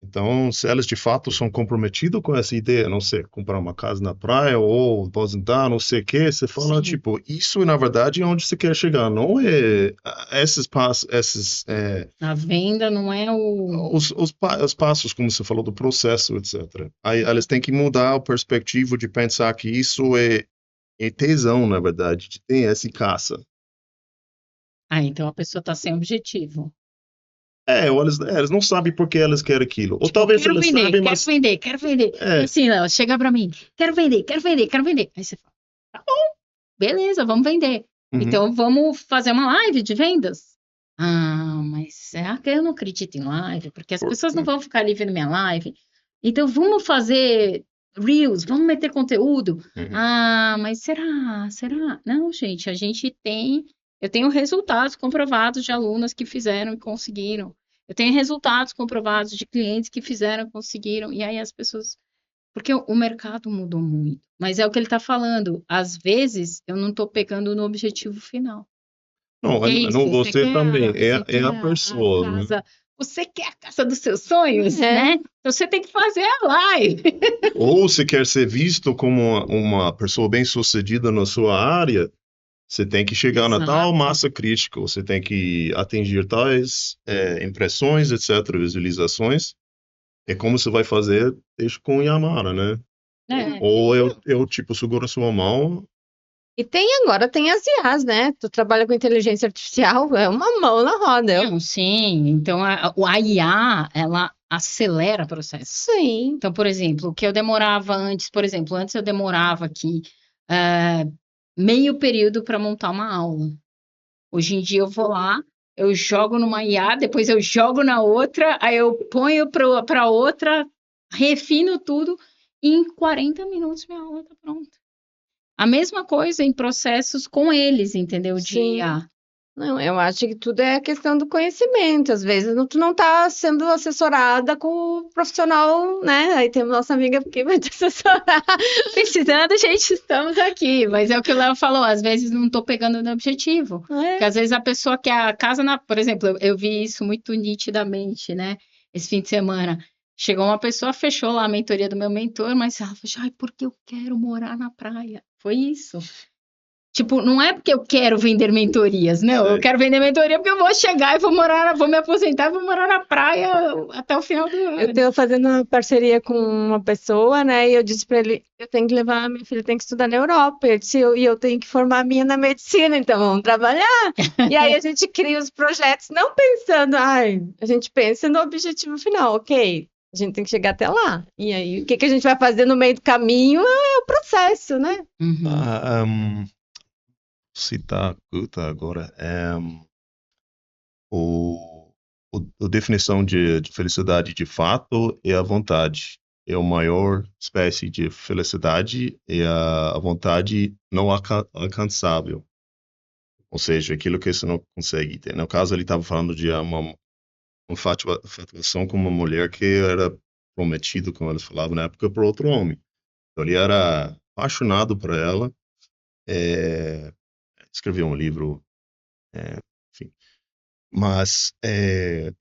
Então, se elas de fato são comprometidas com essa ideia, não sei, comprar uma casa na praia ou aposentar, não sei o quê, você fala, Sim. tipo, isso na verdade é onde você quer chegar, não é esses passos, A venda não é os passos, como você falou, do processo, etc. Aí elas têm que mudar a perspectiva de pensar que isso é tesão, na verdade, de ter essa caça. Então a pessoa está sem objetivo. Ou elas não sabem por que elas querem aquilo. Ou Tipo, talvez quero elas vender, sabem, mas... quero vender. E assim, ela chega pra mim, quero vender. Aí você fala, tá bom, beleza, vamos vender. Uhum. Então vamos fazer uma live de vendas. Mas eu não acredito em live, porque as pessoas não vão ficar ali vendo minha live. Então vamos fazer Reels, vamos meter conteúdo. Uhum. Mas será? Não, gente, eu tenho resultados comprovados de alunas que fizeram e conseguiram. Eu tenho resultados comprovados de clientes que fizeram e conseguiram. E aí as pessoas... Porque o mercado mudou muito. Mas é o que ele está falando. Às vezes, eu não estou pegando no objetivo final. Não, Que é isso? não, você também. Você É quer a pessoa, né? casa... Você quer a casa dos seus sonhos, né? Então você tem que fazer a live. Ou se quer ser visto como uma pessoa bem-sucedida na sua área, você tem que chegar na tal massa crítica, você tem que atingir tais impressões, etc., visualizações. É como você vai fazer isso com Yamara, né? Ou eu tipo, seguro a sua mão. E agora tem as IAs, né? Tu trabalha com inteligência artificial, é uma mão na roda. Não, sim. Então, a IA, ela acelera o processo. Sim. Então, por exemplo, o que eu demorava antes, antes eu demorava aqui meio período para montar uma aula. Hoje em dia eu vou lá, eu jogo numa IA, depois eu jogo na outra, aí eu ponho para outra, refino tudo, e em 40 minutos minha aula tá pronta. A mesma coisa em processos com eles, entendeu? De Sim. IA. Não, eu acho que tudo é questão do conhecimento. Às vezes tu não tá sendo assessorada com o profissional, né? Aí tem nossa amiga que vai te assessorar. Precisando, gente, estamos aqui. Mas é o que o Léo falou, às vezes não tô pegando no objetivo. Porque às vezes a pessoa quer a casa na... Por exemplo, eu vi isso muito nitidamente, né? Esse fim de semana. Chegou uma pessoa, fechou lá a mentoria do meu mentor, mas ela falou, ai, porque eu quero morar na praia. Foi isso. Tipo, não é porque eu quero vender mentorias, não. Eu Sei. quero vender mentoria porque eu vou chegar e vou me aposentar e vou morar na praia até o final do Eu ano. tô fazendo uma parceria com uma pessoa, né? E eu disse pra ele, eu tenho que levar, minha filha tem que estudar na Europa. Ele disse, e eu tenho que formar a minha na medicina, então vamos trabalhar. E aí a gente cria os projetos, não pensando, ai, a gente pensa no objetivo final, ok. A gente tem que chegar até lá. E aí, o que a gente vai fazer no meio do caminho é o processo, né? Uhum. Citar Guta agora, a definição de felicidade de fato é a vontade. É a maior espécie de felicidade, é a vontade não alcançável. Ou seja, aquilo que você não consegue ter. No caso, ele estava falando de uma infatuação com uma mulher que era prometido, como eles falavam na época, por outro homem. Então, ele era apaixonado por ela, escreveu um livro, enfim. Mas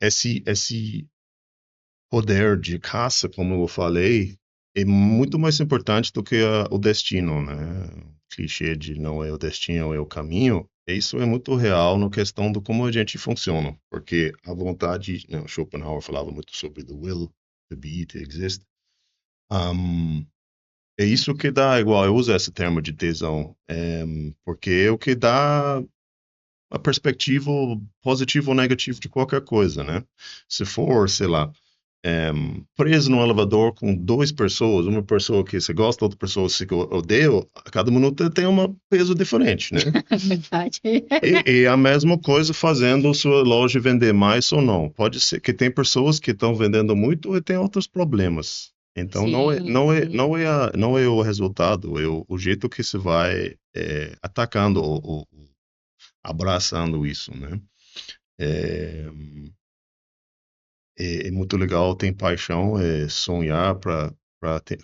esse poder de caça, como eu falei, é muito mais importante do que o destino, né? O clichê de não é o destino, é o caminho. Isso é muito real na questão do como a gente funciona, porque a vontade, né, Schopenhauer falava muito sobre the will to be, to exist. É isso que dá, igual eu uso esse termo de tesão, porque é o que dá a perspectiva positiva ou negativa de qualquer coisa, né? Se for, sei lá, preso num elevador com duas pessoas, uma pessoa que você gosta, outra pessoa que você odeia, cada minuto tem um peso diferente, né? Verdade. E a mesma coisa fazendo a sua loja vender mais ou não. Pode ser que tem pessoas que estão vendendo muito e tem outros problemas. Então não é o resultado, é o jeito que você vai atacando ou abraçando isso, né? É muito legal, tem paixão, sonhar para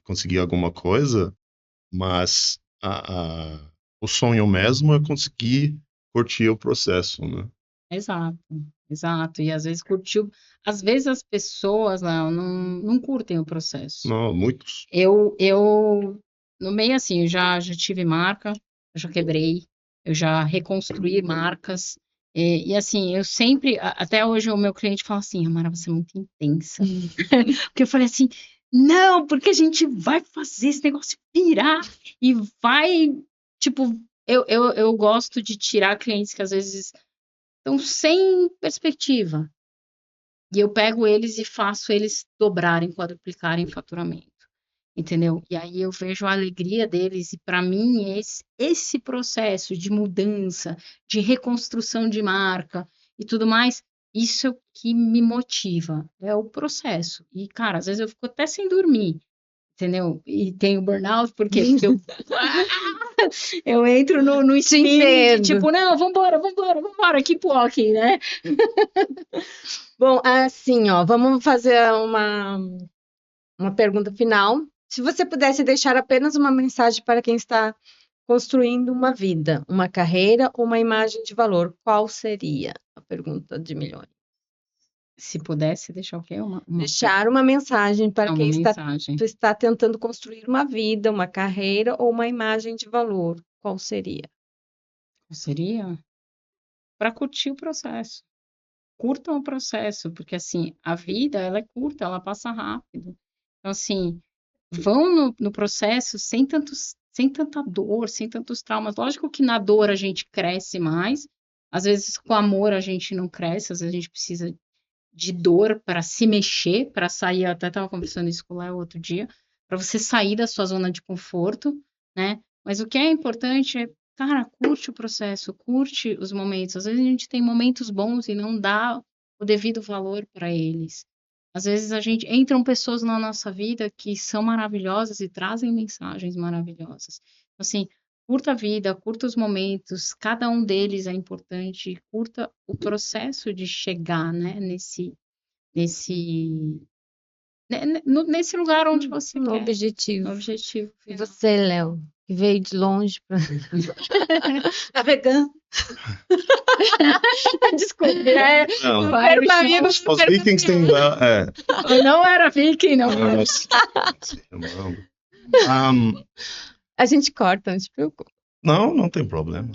conseguir alguma coisa, mas o sonho mesmo é conseguir curtir o processo, né? Exato, exato. E às vezes às vezes as pessoas não curtem o processo. Não, muitos. Eu no meio assim, eu já tive marca, eu já quebrei, eu já reconstruí marcas. E assim, eu sempre, até hoje o meu cliente fala assim, Amara, você é muito intensa. Porque eu falei assim, não, porque a gente vai fazer esse negócio virar e vai, tipo, eu gosto de tirar clientes que às vezes estão sem perspectiva. E eu pego eles e faço eles dobrarem, quadruplicarem faturamento. Entendeu? E aí eu vejo a alegria deles, e para mim esse processo de mudança, de reconstrução de marca e tudo mais, isso é o que me motiva, é o processo. E, cara, às vezes eu fico até sem dormir, entendeu? E tenho burnout, porque eu entro no spin de tipo, não, vambora, keep walking, né? Bom, assim, ó, vamos fazer uma pergunta final. Se você pudesse deixar apenas uma mensagem para quem está construindo uma vida, uma carreira ou uma imagem de valor, qual seria? A pergunta de milhões. Se pudesse deixar o quê? Deixar uma mensagem para uma quem mensagem. está tentando construir uma vida, uma carreira ou uma imagem de valor, qual seria? Qual seria? Para curtir o processo. Curtam o processo, porque assim, a vida ela é curta, ela passa rápido. Então, assim, vão no processo sem tanta dor, sem tantos traumas. Lógico que na dor a gente cresce mais, às vezes com amor a gente não cresce, às vezes a gente precisa de dor para se mexer, para sair. Eu até estava conversando isso com o Léo outro dia, para você sair da sua zona de conforto, né? Mas o que é importante é cara, curte o processo, curte os momentos. Às vezes a gente tem momentos bons e não dá o devido valor para eles. Às vezes entram pessoas na nossa vida que são maravilhosas e trazem mensagens maravilhosas. Assim, curta a vida, curta os momentos, cada um deles é importante, curta o processo de chegar, né, nesse lugar onde você No quer, objetivo. no objetivo E final. você, Léo, que veio de longe pra... Navegando. Desculpe, né? Não, Eu perco amigos, os perco vikings têm... Eu não era viking, não. Nossa, irmão. A gente corta, não se preocupe. Não tem problema.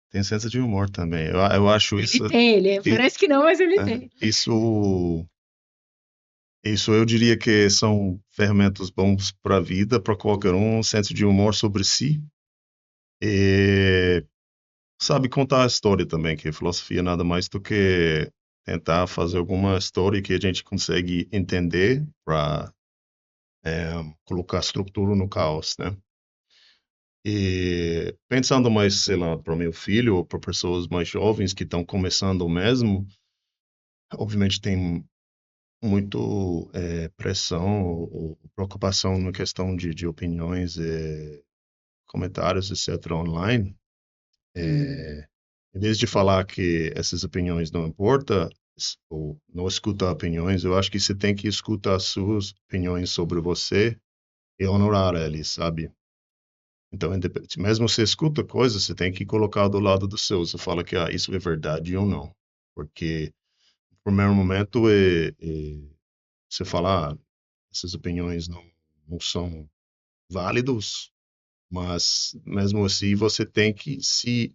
Tem senso de humor também. Eu acho isso... Parece que não, mas ele tem. Isso eu diria que são ferramentas bons para a vida, para qualquer um senso de humor sobre si. E sabe contar a história também, que filosofia nada mais do que tentar fazer alguma história que a gente consegue entender para colocar estrutura no caos, né? E pensando mais, sei lá, para meu filho ou para pessoas mais jovens que estão começando mesmo, obviamente tem muito pressão ou preocupação na questão de opiniões, comentários, etc., online. Em vez de falar que essas opiniões não importam, ou não escutar opiniões, eu acho que você tem que escutar as suas opiniões sobre você e honorar elas, sabe? Então, mesmo você escuta coisas, você tem que colocar do lado do seu. Você fala que isso é verdade ou não. Porque, no primeiro momento, você fala, essas opiniões não são válidas, mas, mesmo assim, você tem que se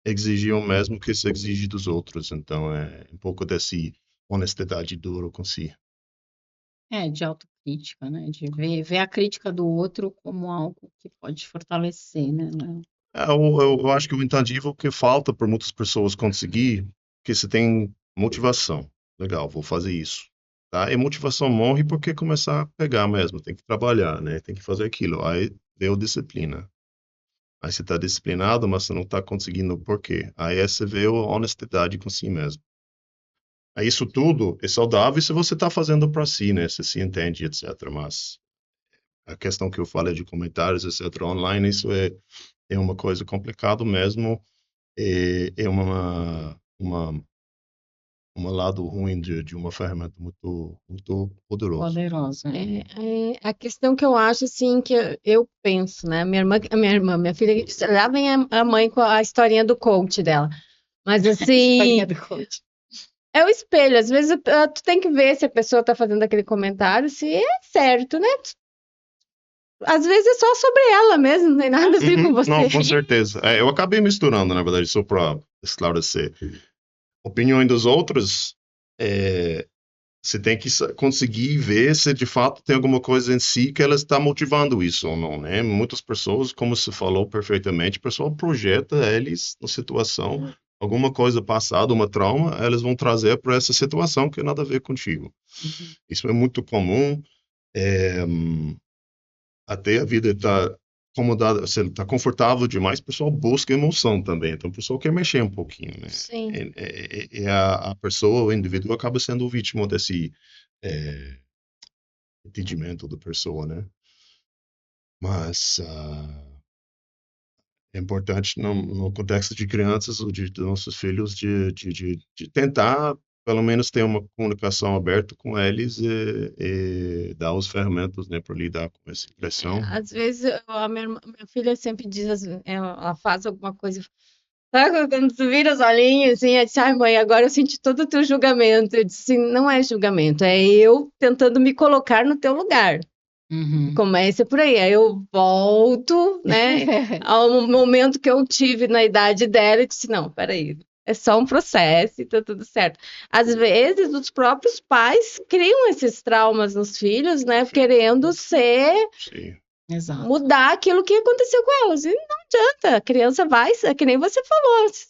exigir o mesmo que se exige dos outros. Então, é um pouco dessa honestidade dura com si. De autocrítica, né? De ver a crítica do outro como algo que pode fortalecer, né? Eu acho que o intangível que falta para muitas pessoas conseguir, que você tem motivação. Legal, vou fazer isso. Tá? E motivação morre porque começar a pegar mesmo, tem que trabalhar, né? Tem que fazer aquilo. Aí deu disciplina. Aí você está disciplinado, mas você não está conseguindo por quê? Aí você vê a honestidade com si mesmo. Aí isso tudo é saudável se você está fazendo para si, né? Você se entende, etc. Mas a questão que eu falei de comentários, etc., online, isso é uma coisa complicada mesmo. É uma lado ruim de uma ferramenta muito poderosa. Poderosa. A questão que eu acho, assim, que eu penso, né? Minha filha, lá vem a mãe com a historinha do coach dela. Mas, assim, é o espelho. Às vezes, tu tem que ver se a pessoa está fazendo aquele comentário, se é certo, né? Às vezes é só sobre ela mesmo, não tem nada a ver com você. Não, com certeza. Eu acabei misturando, na verdade, só para esclarecer. Opiniões dos outros, você tem que conseguir ver se de fato tem alguma coisa em si que ela está motivando isso ou não, né? Muitas pessoas, como você falou perfeitamente, o pessoal projeta eles na situação, alguma coisa passada, uma trauma, elas vão trazer para essa situação que tem nada a ver contigo. Isso é muito comum. Até a vida está acomodada, você está confortável demais, o pessoal busca emoção também. Então, o pessoal quer mexer um pouquinho, né? Sim. E a pessoa, o indivíduo, acaba sendo vítima desse entendimento da pessoa, né? Mas é importante, no contexto de crianças ou de nossos filhos, de tentar, pelo menos, ter uma comunicação aberta com eles e dar as ferramentas, né, para lidar com essa pressão. Às vezes, a minha filha sempre diz, ela faz alguma coisa. Sabe quando tu vira os olhinhos, assim, ela diz, ai, mãe, agora eu senti todo o teu julgamento. Eu disse, não é julgamento, é eu tentando me colocar no teu lugar. Começa por aí, aí eu volto, né, ao momento que eu tive na idade dela e disse, não, peraí, é só um processo e tá tudo certo. Às vezes, os próprios pais criam esses traumas nos filhos, né, querendo mudar aquilo que aconteceu com elas, e não adianta, a criança vai, é que nem você falou, se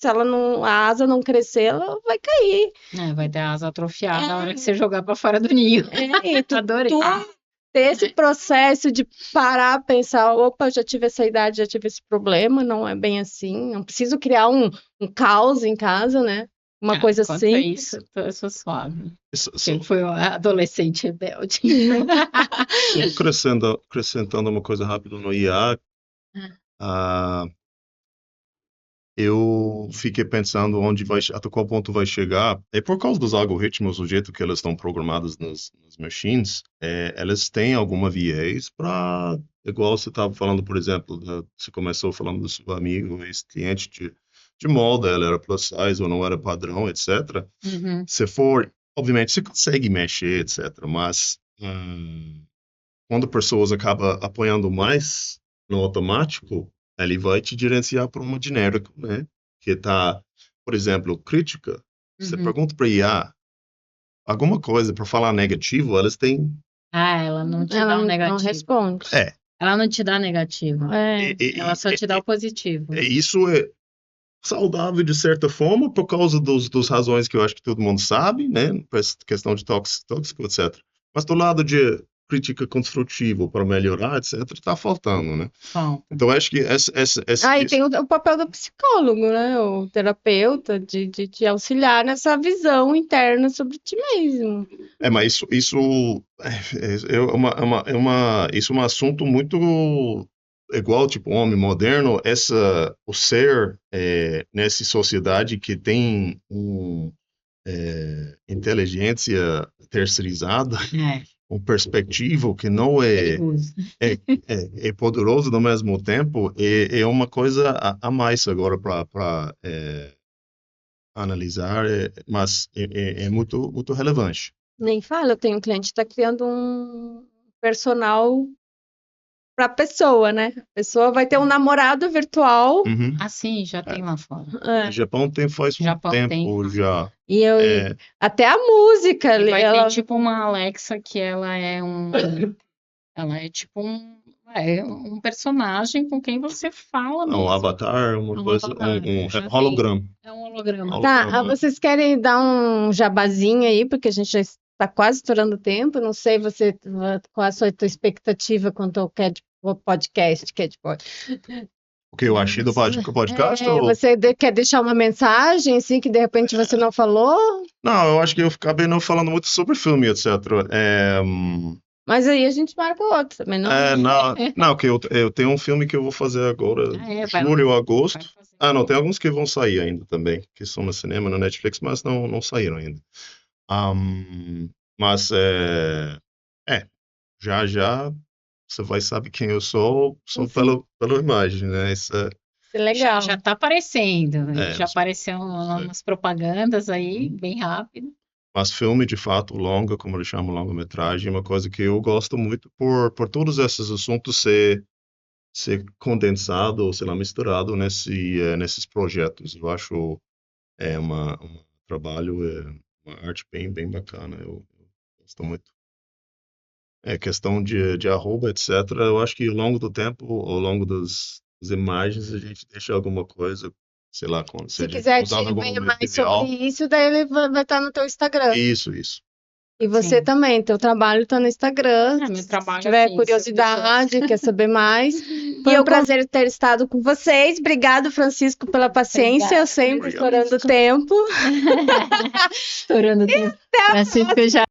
a asa não crescer, ela vai cair. Vai ter a asa atrofiada na hora que você jogar para fora do ninho. Adorei. ter esse processo de parar, pensar, opa, já tive essa idade, já tive esse problema, não é bem assim, não preciso criar um caos em casa, né? Uma coisa Quanto a simples. isso, eu sou suave. Só Eu fui uma adolescente rebelde. acrescentando uma coisa rápida no IA, ah, eu fiquei pensando até qual ponto vai chegar. É por causa dos algoritmos, o jeito que elas estão programadas nas machines, elas têm alguma viés para, igual você estava falando, por exemplo, você começou falando do seu amigo, esse cliente de moda, ela era plus size ou não era padrão, etc. Uhum. Se for, obviamente, você consegue mexer, etc. Mas quando pessoas acabam apoiando mais no automático, ele vai te direcionar para uma genérica, né? Que tá, por exemplo, crítica. Você Uhum. pergunta para IA alguma coisa para falar negativo, elas têm. Ela não te Ela dá um não negativo. responde. Ela não te dá negativo. Ela só te dá o positivo. Isso é saudável de certa forma por causa dos razões que eu acho que todo mundo sabe, né? Por essa questão de tóxico, etc. Mas do lado de crítica construtiva para melhorar, etc., está faltando, né? Bom, Então, acho que E tem o papel do psicólogo, né? O terapeuta, de auxiliar nessa visão interna sobre ti mesmo. mas isso é um assunto muito igual, tipo, homem moderno, o ser nessa sociedade que tem inteligência terceirizada, perspectiva que não perigoso. é poderoso ao mesmo tempo, é uma coisa a mais agora para analisar, mas é muito, muito relevante. Nem fala, eu tenho um cliente que está criando um personal para a pessoa, né? A pessoa vai ter um namorado virtual. Uhum. Assim, já tem lá fora. O Japão faz um Japão tempo tem. já. E até a música, E vai ela ter tipo uma Alexa que ela é ela é tipo um personagem com quem você fala mesmo. Um avatar, uma coisa, holograma. É um holograma. Tá, vocês querem dar um jabazinho aí, porque a gente já está quase estourando o tempo. Não sei qual a tua expectativa quanto ao podcast. O que eu achei do podcast? Você quer deixar uma mensagem, assim, que de repente você não falou? Não, eu acho que eu acabei não falando muito sobre filme, etc. Mas aí a gente marca outro também, não? Não, que eu tenho um filme que eu vou fazer agora, julho ou agosto. Não, tem alguns que vão sair ainda também, que são no cinema, no Netflix, mas não saíram ainda. Mas já você vai saber quem eu sou pela imagem, né? Isso é legal. Já tá aparecendo, já apareceu umas propagandas aí, bem rápido. Mas filme, de fato, longa, como eles chamam, longa-metragem, é uma coisa que eu gosto muito por todos esses assuntos ser condensado, ou sei lá, misturado nesses projetos. Eu acho um trabalho, uma arte bem bacana. Eu gosto muito. Questão de arroba, etc. Eu acho que ao longo do tempo, ao longo das imagens, a gente deixa alguma coisa, sei lá, quando se quiser te ver mais sobre isso, daí ele vai estar no teu Instagram. Isso. E você também, teu trabalho está no Instagram. Meu trabalho, se tiver curiosidade, quer saber mais. Foi um prazer ter estado com vocês. Obrigado, Francisco, pela paciência. Eu sempre estourando o tempo. Estourando o tempo. Francisco já